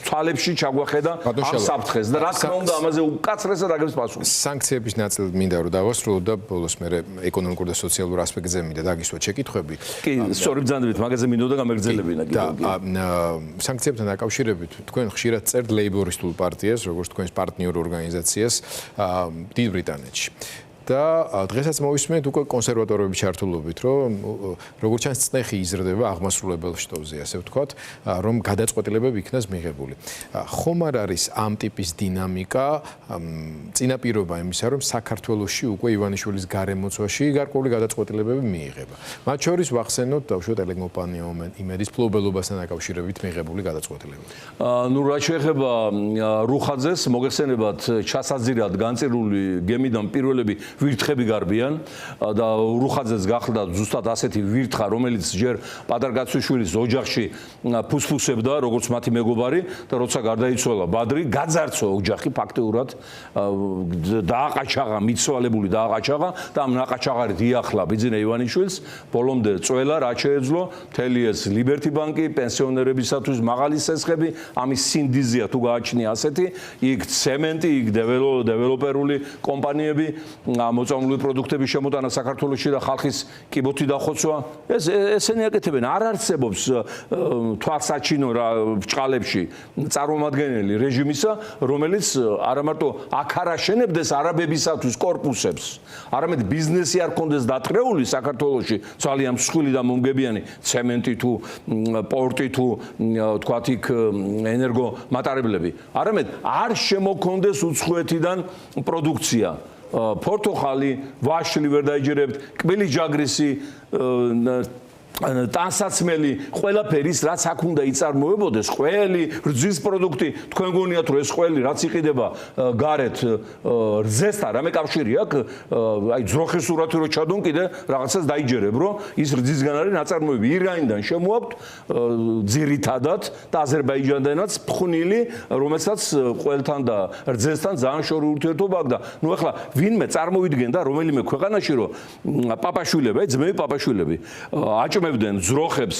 თვალებში ჩაგვახედა ამ საფრთხეს და რა თქმა უნდა ამაზე უკაცრესად აგებს პასუხი. სანქციების ნაწილი მინდა რომ დავასრულო და ბოლოს მე ეკონომიკურ და სოციალურ ასპექტზე მინდა დაგისვა შეკითხვები. კი, სწორედ ბრძანებით, მაგაზე მინდოდა გამეგრძელებინა კიდევ. სანქციებთან დაკავშირებით თქვენ ხშირად წერთ ლეიბორისტულ პარტიას, როგორც თქვენს პარტნიორ ორგანიზაციას დიდ ბრიტანეთში. და დღესაც მოვისმენთ უკვე კონსერვატორების ჩართულობით, რომ როგორც ჩანს წნეხი იზრდება აღმასრულებელ შტოზე, ასე ვთქვათ, რომ გადაწყვეტილებები იქნას მიღებული. ხომ არ არის ამ ტიპის დინამიკა წინაპირობა იმისა, რომ საქართველოში უკვე ივანიშვილის გარემოცვაში გარკვეული გადაწყვეტილებები მიიღება. მათ შორის ვახსენოთ დავუშვათ ელექტროკომპანია იმედის ფლობელობასთან დაკავშირებით მიღებული გადაწყვეტილებები. ნუ რა შეეხება რუხაძეს, მოგეხსენებათ ჩასაძირად განწირული გემიდან პირველები ვირთხები გარბიან და რუხაძეც გახდა ზუსტად ასეთი ვირთხა, რომელიც ჯერ პატარგაცვიშვილის ოჯახში ფუსფუსებდა, როგორც მათი მეგობარი და როცა გარდაიცვალა ბადრი, გაძარცვა ოჯახი ფაქტიურად დააყაჩაღა, მიცვალებული დააყაჩაღა და ამ ნაყაჩაღარით იახლა ბიძინა ივანიშვილს ბოლომდე წველა რა შეეძლო, მთელი ეს ლიბერტი ბანკი, პენსიონერებისათვის მაღალი სესხები, ამის სინდიზია თუ გააჩნია ასეთი, იქ ცემენტი, იქ დეველოპერული კომპანიები, მოწამლული პროდუქტების შემოტანა საქართველოში და ხალხის კიბოთი დახოცვა, ესენი აკეთებენ. არ არსებობს თვალსაჩინო ბრჭყალებში წარმომადგენელი რეჟიმისა, რომელიც არა მარტო აქ არ აშენებდეს არაბებისათვის კორპუსებს, არამედ ბიზნესი არ კონდეს დათრეული საქართველოში, ძალიან მსხვილი და მომგებიანი ცემენტი თუ პორტი თუ თქვათ იქ ენერგომატარებლები, არამედ არ შემოქონდეს უცხოეთიდან პროდუქცია. Portokali, ვაშლი ვერ დაიჯერებთ, კბილი ჯაგრისი, ტანსაცმელი, ყველაფერის რაც აქ უნდა იწარმოებოდეს, ყველი რძის პროდუქტი, თქვენ გონიათ რომ ეს ყველი რაც იყიდება გარეთ რძესთან რამე კავშირი აქვს, აი ძროხის სურათი რო ჩადონ კიდე რაღაცას დაიჯერებ, რომ ის რძისგან არის ნაწარმოები. ირანიდან შემოაქვთ ძირითადად და აზერბაიჯანიდანაც ფხვნილი, რომელსაც ყველთან და რძესთან ძალიან შორი ურთიერთობა აქვს და ნუ ახლა ვინმე წარმოვიდგენდა რომელიმე ქვეყანაში რომ პაპაშვილები, აი ძმები პაპაშვილები აწმებდნენ ძროხებს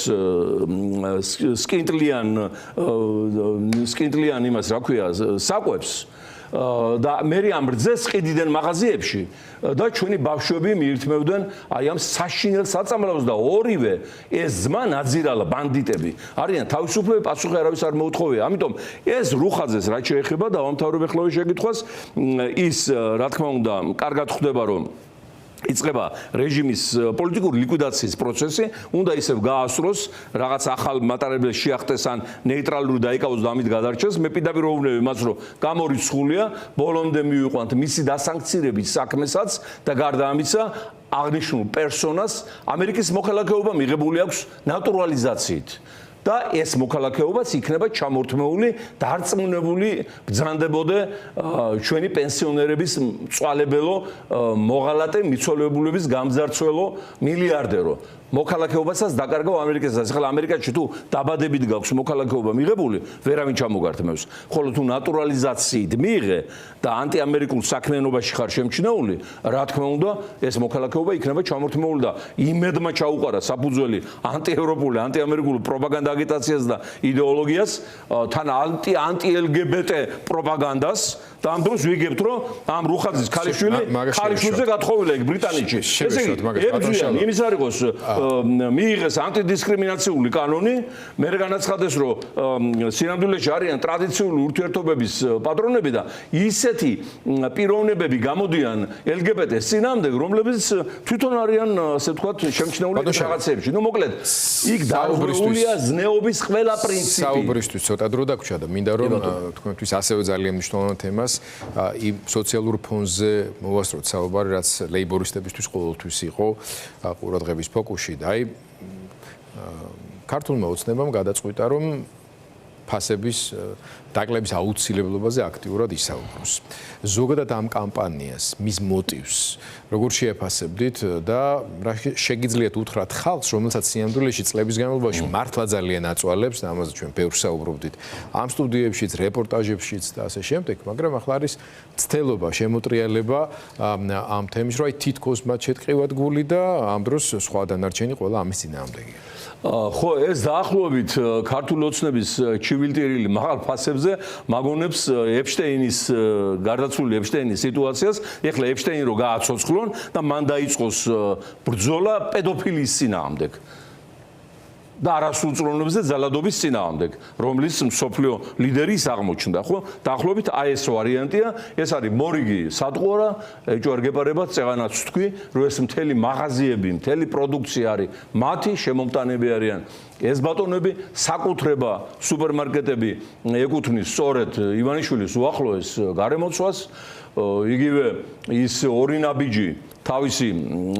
სკინტლიან იმას რა ქვია საკვებს და მე ამ რძეს ყიდდნენ მაღაზიებში და ჩვენი ბავშვები მიირთმევდნენ აი ამ საშინელ საწამლავს და ორივე ეს ძმა ნაძირალა ბანდიტები არიან თავისუფლები პასუხი არავის არ მოუთხოვია ამიტომ ეს რუხაძეს რაც შეეხება დავამთავრებ ახლა შეკითხვას ის რა თქმა უნდა კარგად ხვდება რომ იწყება რეჟიმის პოლიტიკური ლიკვიდაციის პროცესი, უნდა ისევ გაასწროს, რაღაც ახალ მატარებელს შეახტეს ან ნეიტრალური დაიკავოს და ამით გადარჩეს. მე პირდაპირ ვეუბნები მას, რომ გამორიცხულია, ბოლომდე მივიყვანთ მისი დასანქცირების საქმესაც და გარდა ამისა აღნიშნულ პერსონას ამერიკის მოქალაქეობა მიღებული აქვს ნატურალიზაციით. და ეს მოქალაქეობაც იქნება ჩამორთმეული, დარწმუნებული გძანდებოდა ჩვენი პენსიონერების მწვალებელო მოღალატე მიცვალებულების გამძარცველო მილიარდერო. მოქალაქეობასაც დაკარგავ ამერიკასაც. ახლა ამერიკაში თუ დაბადებით გაქვს მოქალაქეობა მიღებული, ვერავინ ჩამოგართმევს. ხოლო თუ ნატურალიზაციით მიიღე და ანტიამერიკულ საქმიანობაში ხარ შემჩნეული, რა თქმა უნდა, ეს მოქალაქეობა იქნება ჩამორთმეული და იმედმა ჩაუყარა საფუძველი ანტიევროპული, ანტიამერიკული პროპაგანდა აგიტაციას და იდეოლოგიას, თან ანტი-LGBT პროპაგანდას და ამ დროს ვიგებთ, რომ ამ რუხაძის ქალიშვილზე გათხოვილა იქ ბრიტანეთში. ესე იგი, იმის არ იყოს მიიღეს ანტიდისკრიმინაციული კანონი, მე განაცხადეს, რომ სინამდვილეში არიან ტრადიციული ურთიერთობების პატრონები და ისეთი პიროვნებები გამოდიან LGBT-ს წინამდე, რომლებიც თვითონ არიან, ასე ვთქვათ, შემჩნეული რაღაცეებში. ნუ მოკლედ, იქ დაუბრუნებულია ზნეობის ყველა პრინციპი. საუბრისთვის ცოტა დრო დაგვრჩა და მინდა რომ თქვენთვის ასევე ძალიან მნიშვნელოვან თემას იმ სოციალურ ფონზე მოვასწროთ საუბარი, რაც ლეიბორისტებისთვის ყოველთვის იყო ყურადღების ფოკუსში და აი ქართულმა ოცნებამ გადაწყვიტა რომ ფასების დაკლების აუცილებლობაზე აქტიურად ისაუბროს. ზოგადად ამ კამპანიას, მის მოტივს, როგორ შეაფასებდით და რა შეგიძლიათ უთხრათ ხალხს, რომელსაც სინამდვილეში წლების განმავლობაში მართლა ძალიან აწვალებს და ამაზე ჩვენ ბევრს საუბრობდით ამ სტუდიებშიც, რეპორტაჟებშიც და ასე შემდეგ, მაგრამ ახლა არის ცდელობა, შემოტრიალება ამ თემის, რომ აი თითქოს მათ შეტყივათ გული და ამ დროს სხვა დანარჩენი ყველა ამის წინააღმდეგია. ხო, ეს დაახლოებით ქართული ოცნების ჩივილტირილი მაღალ ფასებზე მაგონებს ეპშტეინის გარდაცვლილი ეპშტეინის სიტუაციას. ეხლა ეპშტეინი რო გააცოცხლონ და მან დაიწყოს ბრძოლა პედოფილიის წინააღმდეგ. და არასრულწლოვნებზე ძალადობის წინააღმდეგ, რომლის მსოფლიო ლიდერი ის აღმოჩნდა, ხო? დაახლოებით აი ეს ვარიანტია, ეს არის მორიგი სატყუარა, ეჭვარ გეპარებათ, წეღანაც თქვი, რომ ეს მთელი მაღაზიები, მთელი პროდუქცია არის მათი, შემომტანები არიან ეს ბატონები საკუთრება სუპერმარკეტები ეკუთვნის სწორედ ივანიშვილის უახლოეს გარემოცვას, იგივე ის ორი ნაბიჯი თავისი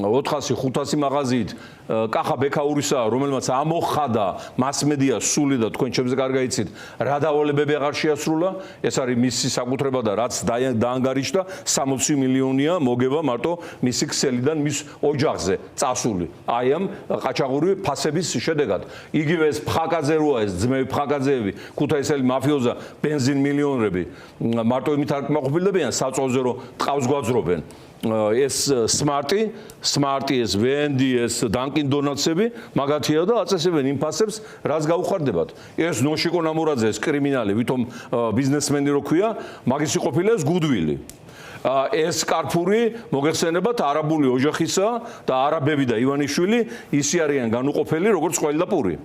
400-500 მაღაზიით კახა ბექაურისა, რომელმაც ამოხადა მასმედია სული და თქვენ ჩემზე კარგად იცით, რა დავალებები აღარ შეასრულა, ეს არის მისი საკუთრება და რაც დაანგარიშდა 60 მილიონია მოგება მარტო მისი ქსელიდან მის ოჯახზე წასული. აი ამ ყაჩაღური ფასების შედეგად. იგივე ეს ფხაკაძე როა, ეს ძმები ფხაკაძეები, ქუთაისელი მაფიოზა, ბენზინ მილიონერები, მარტო იმით არ კმაყოფილდებიან საწოლზე რომ ტყავს გვაძრობენ. ეს სმარტი, ეს ვენდი, ეს დანკინ დონატსები მაგათია და აწესებენ იმ ფასებს, რაც გაუხარდებათ. ეს ნოშიკო ნამურაძე, ეს კრიმინალი, ვითომ ბიზნესმენი რო ქვია, მაგისი ყოფილა ეს გუდვილი. ეს კარფური მოგეხსენებათ არაბული ოჯახისა და არაბები და ივანიშვილი ისე არიან განუყოფელი როგორც ყველი და პური.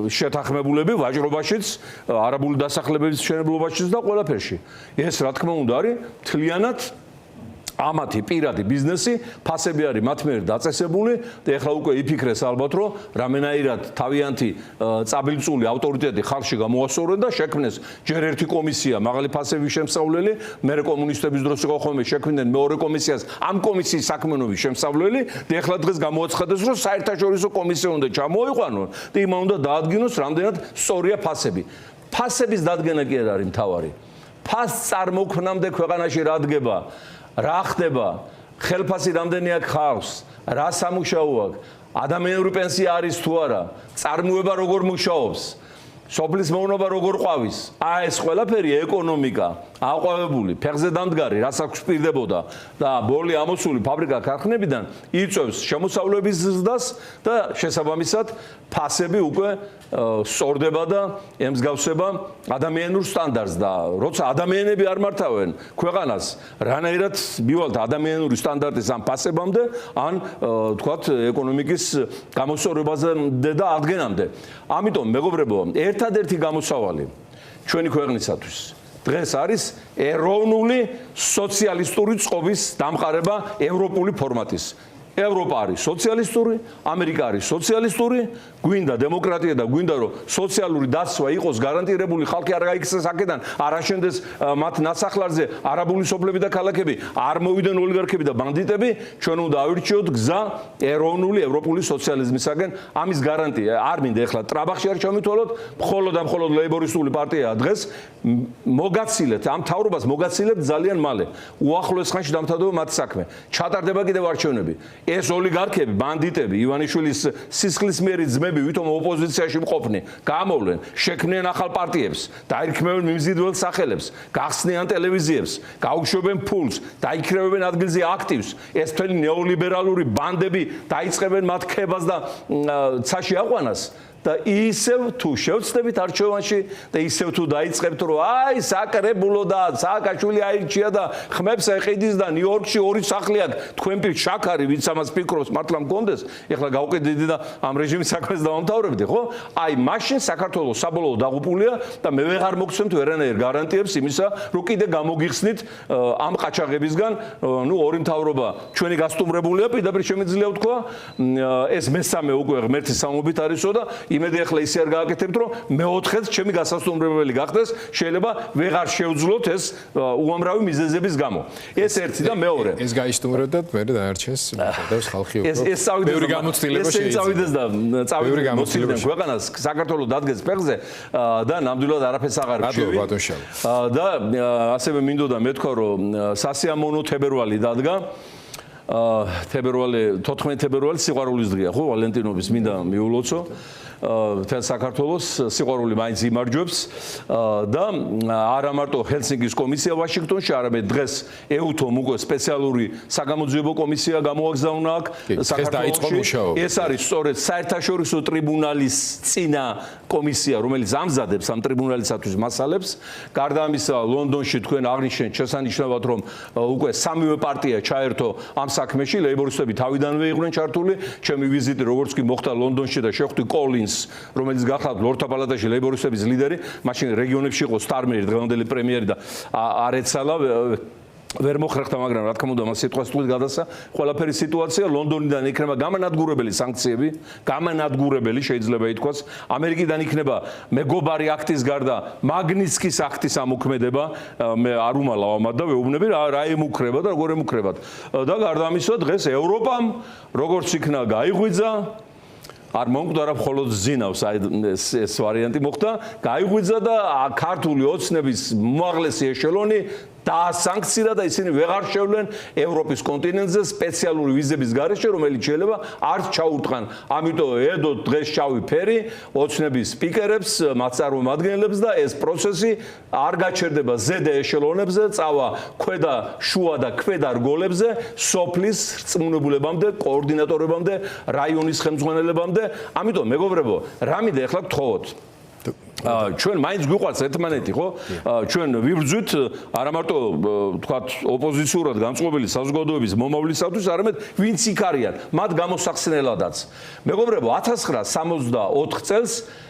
შეთანხმებულები ვაჭრობაშიც, არაბული დასახლებების მშენებლობაშიც და ყველაფერში. ეს რა თქმა უნდა არის მთლიანად ამათი პირადი ბიზნესი, ფასები არის მათ მიერ დაწესებული და ეხლა უკვე იფიქრეს ალბათ რომ რამენაირად თავიანთი წაბილწული ავტორიტეტი ხალხში გამოასწორონ და შექმნეს ჯერ ერთი კომისია მაღალი ფასების შემსწავლელი, მერე კომუნისტების დროს იყო ხოლმე შექმნდნენ მეორე კომისიას ამ კომისიის საქმიანობის შემსწავლელი და ეხლა დღეს გამოაცხადეს რომ საერთაშორისო კომისია უნდა ჩამოიყვანონ და იმან უნდა დაადგინოს რამდენად სწორია ფასები. ფასების დადგენა კი არ არის მთავარი. ფასს წარმოქმნამდე ქვეყანაში რა დგება? რა ხდება? ხელფასი რამდენი აქვს ხალხს? რა სამუშაო აქვს? ადამიანური პენსია არის თუ არა? წარმოება როგორ მუშაობს? სოფლის მეურნეობა როგორ ყვავის? ეს ყველაფერი ეკონომიკა, აყვავებული, ფეხზე დამდგარი, რასაც გვპირდებოდა და ბოლი ამოსული ფაბრიკა ქარხნებიდან იწევს შემოსავლების ზრდას და შესაბამისად ფასები უკვე სწორდება და ემსგავსება ადამიანურ სტანდარტს და როცა ადამიანები არ მართავენ ქვეყანას, რანაირად მივალთ ადამიანური სტანდარტის ამ ფასებამდე, ან თქვათ ეკონომიკის გამოსწორებაზე და ადგენამდე. ამიტომ მეგობრებო, ერთადერთი გამოსავალი ჩვენი ქვეყნისათვის დღეს არის ეროვნული სოციალისტური წყობის დამყარება ევროპული ფორმატის. ევროპა არის სოციალისტური, ამერიკა არის სოციალისტური, გვინდა დემოკრატია და გვინდა რომ სოციალური დაცვა იყოს გარანტირებული, ხალხი არ გაიქცეს აქედან, არ აშენდეს მათ ნასახლარზე არაბული სოფლები და ქალაქები, არ მოვიდნენ ოლიგარქები და ბანდიტები, ჩვენ უნდა ავირჩიოთ გზა ეროვნული ევროპული სოციალიზმისაკენ. ამის გარანტია არ მინდა ეხლა ტრაბახში არ ჩამითვალოთ, მხოლოდ და მხოლოდ ლეიბორისტული პარტია დღეს მოგაცილებთ, ამ თავრობას მოგაცილებთ ძალიან მალე. უახლოეს ხანში დამთავრდება მათ საქმე. ჩატარდება კიდევ არჩევნები. ეს ოლიგარქები, ბანდიტები, ივანიშვილის სისხლისმიერი ძმები, ვითომ ოპოზიციაში მყოფნი, გამოვლენ, შექმნიან ახალ პარტიებს, დაირქმევენ მიმზიდველ სახელებს, გახსნიან ტელევიზიებს, გაუშვებენ ფულს, დაიქრევენ ადგილზე აქტივს. ეს მთელი ნეოლიბერალური ბანდები დაიწყებენ მათ ქებას და ცაში აყვანას. და ისევ თუ შევცდებით არჩევანში და ისევ თუ დაიწყებთ რომ აი საკრებულო და სააკაშვილი აირჩია და ხმებს ეყიდის და ნიუ-იორკში ორი სახლი აქვს თქვენ პირ შაქარი ვინც ამას ფიქრობს მართლა მგონდეს ეხლა გავყიდდი და ამ რეჟიმის საქმეს დავამთავრებდი ხო აი მაშინ საქართველოს საბოლოო დაღუპულია და მე ვეღარ მოგცემთ ვერანაირ გარანტიებს იმისა რომ კიდე გამოგიხსნით ამ ყაჩაღებისგან ნუ ორი მთავრობა ჩვენი გასტუმრებულია პირდაპირ შემიძლია ვთქვა ეს მესამე უკვე ღმერთის სამობით არისო და იმედი ახლა ისე არ გააკეთებთ რომ მეოთხეც ჩემი გასასტუმრებელი გახდეს შეიძლება ვეღარ შევძლოთ ეს უამრავი მიზეზების გამო ეს ერთი და მეორე ეს გაისტუმროთ და მე დაარჩეს მოდავს ხალხი უკვე ეს ბევრი გამოცდილება წავიდეს და წავიდეს ქვეყანას საქართველოს დადგეს ფეხზე და ნამდვილად არაფერს აღარ რჩევი და ასევე მინდოდა მეთქვა რომ სასიამოვნო თებერვალი დადგა თებერვალი 14 თებერვალი სიყვარულის დღეა ხო ვალენტინობის მინდა მიულოცო თელ საქართველოს სიყვარული მაინც იმარჯვებს და არა მარტო ჰელსინკის კომისია ვაშინგტონში არამედ დღეს ეუთომ უკვე სპეციალური საგამოძიებო კომისია გამოაგზავნა აქ საქართველოში ეს არის სწორედ საერთაშორისო ტრიბუნალის წინა კომისია რომელიც ამზადებს ამ ტრიბუნალისათვის მასალებს გარდა ამისა ლონდონში თქვენ აღნიშნეთ შესანიშნავად რომ უკვე სამივე პარტია ჩაერთო ამ საქმეში ლეიბორისტები თავიდანვე იყვნენ ჩართული ჩემი ვიზიტი როგორც კი მოხდა ლონდონში და შეხვდი კოლინს რომელიც გახლავთ ლორდთა პალატაში ლეიბორისტების ლიდერი, მაშინ რეგიონებში იყო სტარმერი, დღევანდელი პრემიერი და არ ეცალა ვერ მოხრეხდა, მაგრამ რა თქმა უნდა მას სიტყვას თვით გადასცა ყველაფერი სიტუაცია. ლონდონიდან იქნება გამანადგურებელი სანქციები, გამანადგურებელი შეიძლება ითქვას. ამერიკიდან იქნება მეგობარი აქტის გარდა მაგნიცკის აქტის ამოქმედება. მე არ უმალავ ამათ და ვეუბნები რა ემუქრება და როგორ ემუქრებათ. და გარდა ამისა დღეს ევროპამ როგორც იქნა გაიღვიძა არ მომკვდა რა მხოლოდ ზინავს ეს ვარიანტი მოხდა, გაიღვიძა და ქართული ოცნების უმაღლესი ეშელონი დაასანქცირა და ისინი ვეღარ შევლენ ევროპის კონტინენტზე სპეციალური ვიზების გარეშე, რომელიც შეიძლება არც ჩაურტყან. ამიტომ ედოთ დღეს შავი ფერი ოცნების სპიკერებს, მათ წარმომადგენლებს და ეს პროცესი არ გაჩერდება ზედა ეშელონებზე, წავა ქვედა, შუა და ქვედა რგოლებზე, სოფლის რწმუნებულებამდე, კოორდინატორებამდე, რაიონის ხელმძღვანელებამდე. ამიტომ მეგობრებო, რა მინდა ახლა გთხოვოთ? ჩვენ მაინც გვიყვარს ერთმანეთი, ხო? ჩვენ ვიბრძვით არა მარტო თქვათ ოპოზიციურად განწყობილი საზოგადოების მომავლისათვის, არამედ ვინც იქ არიან, მათ გამოსახსნელადაც. მეგობრებო, 1964 წელს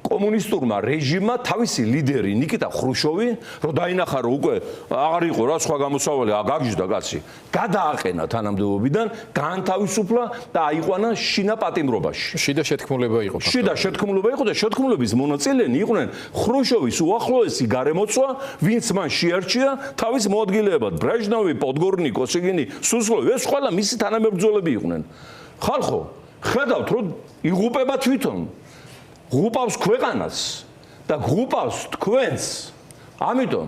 კომუნისტურმა რეჟიმმა თავისი ლიდერი ნიკიტა ხრუშოვი, რომ დაინახა რომ უკვე აღარ იყო რა სხვა გამოსავალი, გაგიჟდა კაცი, გადააყენა თანამდებობიდან, გაანთავისუფლა და აიყვანა შინა პატიმრობაში. შიდა შეთქმულება იყო. შიდა შეთქმულება იყო და შეთქმულების მონაწილენი იყვნენ ხრუშოვის უახლოესი გარემოცვა, ვინც მან შეარჩია თავის მოადგილეებად. ბრეჟნევი, პოდგორნიკ, ოსიგინი, სუსლოვი, ეს ყველა მისი თანამებრძოლები იყვნენ. ხალხო, ხედავთ რომ იღუპება თვითონ ღუპავს ქვეყანას და ღუპავს თქვენს. ამიტომ,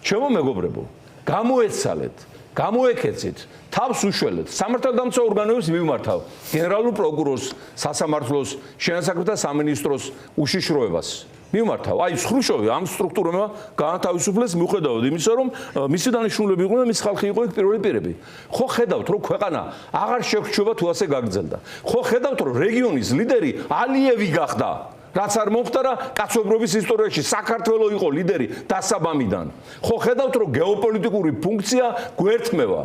ჩემო მეგობრებო, გამოეცალეთ, გამოეკეცით, თავს უშველეთ, სამართალდამცავ ორგანოებს მიმართავ, გენერალურ პროკურორს, სასამართლოს, შენასაქმეთა სამინისტროს უშიშროებას. მიმართავ. აი, ხრუშოვი ამ სტრუქტურებმა გაანთავისუფლეს მიუხედავად იმისა, რომ მისი დანიშნულები იყვნენ, მის ხალხი იყო იქ პირველი პირები. ხო ხედავთ, რომ ქვეყანა აღარ შეგვჩება თუ ასე გაგრძელდა. ხო ხედავთ, რომ რეგიონის ლიდერი ალიევი გახდა. რაც არ მომხდარა კაცობრიობის ისტორიაში საქართველო იყო ლიდერი დასაბამიდან. ხო ხედავთ რომ გეოპოლიტიკური ფუნქცია გვერთმევა.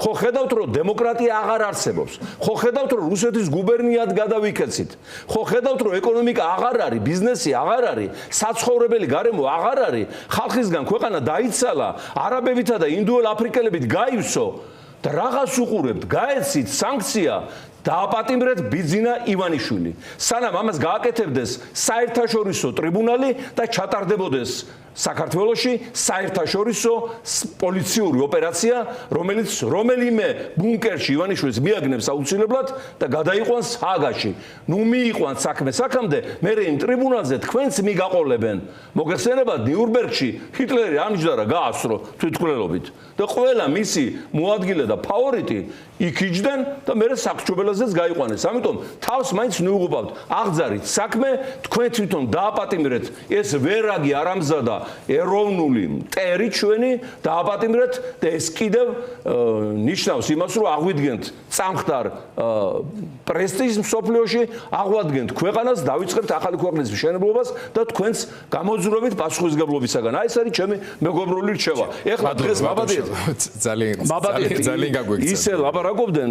ხო ხედავთ რომ დემოკრატია აღარ არსებობს. ხო ხედავთ რომ რუსეთის გუბერნიად გადავიქეცით. ხო ხედავთ რომ ეკონომიკა აღარ არის, ბიზნესი აღარ არის, საცხოვრებელი გარემო აღარ არის. ხალხისგან ქვეყანა დაიცალა, არაბებითა და ინდოელ აფრიკელებით გაივსო და რაღაც უყურებთ, გაეცით სანქცია დააპატიმრეთ ბიძინა ივანიშვილი. სანამ ამას გააკეთებდეს საერთაშორისო ტრიბუნალი და ჩატარდებოდეს საქართველოში საერთაშორისო პოლიციური ოპერაცია, რომელიც რომელიმე ბუნკერში ივანიშვილის მიაგნებს აუცილებლად და გადაიყვანს ჰაგაში. ნუ მიიყვანთ საქმე საქამდე, მერე იმ ტრიბუნალზე თქვენც მიგაყოლებენ. მოგეხსენებათ ნიურნბერგში ჰიტლერი ამჯდარა გაასწრო თვითმკვლელობით და ყველა მისი მოადგილე და ფავორიტი იქიჯდნენ და მერე საქმრობელაზეც გაიყვანეს. ამიტომ თავს მაინც ნუღუბავთ. აღძარით საქმე, თქვენ თვითონ დააპატიმრეთ ეს ვერაგი არამზადა ეროვნული მტერი ჩვენი დააპატიმრეთ და ეს კიდევ ნიშნავს იმას, რომ აღვიდგენთ წამხდარ პრესტიჟს მსოფლიოში, აღვადგენთ ქვეყანას, დავიწყებთ ახალი ქვეყნის მშენებლობას და თქვენს გამოძრობით პასუხისგებლობისაგან. აი ეს არის ჩემი მეგობრული რჩევა. ეხლა დღეს მაბადიეთ ძალიან გაგვექცა. ისე ლაპარაკობდნენ,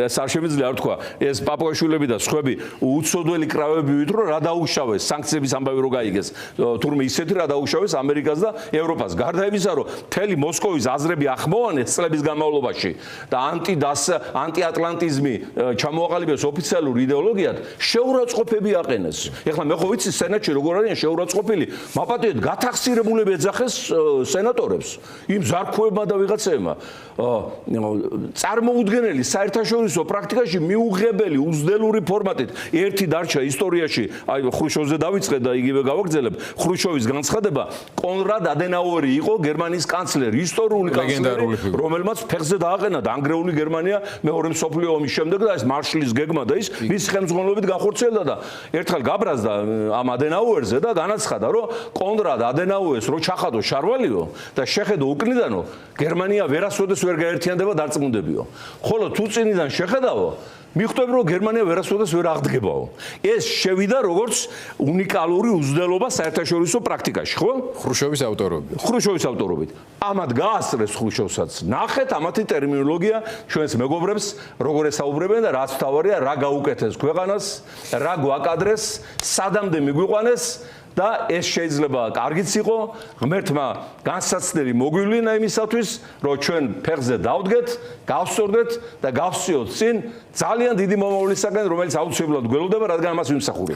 ეს არ შემიძლია არ თქვა, ეს პაპუაშვილები და სხვები უცოდველი კრავები ვით, რომ რა დაუშავეს სანქციების ამბავი რო გაიგეს, თურმე ისეთი რა დაუშავეს ამერიკას და ევროპას. გარდა იმისა, რომ მთელი მოსკოვის აზრები ახმოვანეს წლების განმავლობაში და ანტიატლანტიზმი ჩამოაყალიბეს ოფიციალურ იდეოლოგიად, შეურაცხყოფები აყენეს. ეხლა მე ხო ვიცი სენატში როგორ არიან შეურაცხყოფილი, მაპატიეთ გათახსირებულები ეძახეს სენატორებს, იმ ზარქოებმა და ვიღაცებმა. წარმოუდგენელი საერთაშორისო პრაქტიკაში მიუღებელი უძდელური ფორმატით ერთი დარჩა ისტორიაში, აი ხრუშოვზე დავიწყეთ და იგივე გავაგრძელებ. ხრუშოვის განცხადება, კონრად ადენაუერი იყო გერმანიის კანცლერი, ისტორიული კანცლერი, რომელმაც ფეხზე დააყენა დანგრეული გერმანია მეორე მსოფლიო ომის შემდეგ და ეს მარშლის გეგმა და ის მის ხელმძღვანელობით განხორციელდა და ერთხელ გაბრაზდა ამ ადენაუერზე და განაცხადა, რომ კონრად ადენაუერს რო ჩახადო შარვალიო და შეხედო უკნიდანო, გერმანია ვერასოდეს ვერ გაერთიანდება დარწმუნდებიო. ხოლო თუ წინიდან შეხედავო, მიხვდები რომ გერმანია ვერასოდეს ვერ აღდგებაო. ეს შევიდა როგორც უნიკალური უძდელობა საერთაშორისო პრაქტიკაში, ხო? ხრუშოვის ავტორობით. ხრუშოვის ავტორობით. ამათ გაასწრეს ხრუშოვსაც. ნახეთ ამათი ტერმინოლოგია ჩვენს მეგობრებს როგორ ესაუბრებენ და რაც თავარია რა გაუკეთეს ქვეყანას, რა გვაკადრეს, სადამდე მიგვიყვანეს და ეს შეიძლება კარგიც იყო, ღმერთმა განსაცდელი მოგვივლინა იმისათვის, რომ ჩვენ ფეხზე დავდგეთ, გავსწორდეთ და გავსწიოთ წინ ძალიან დიდი მომავლისაგან, რომელიც აუცილებლად გველოდება, რადგან ამას ვიმსახურებთ.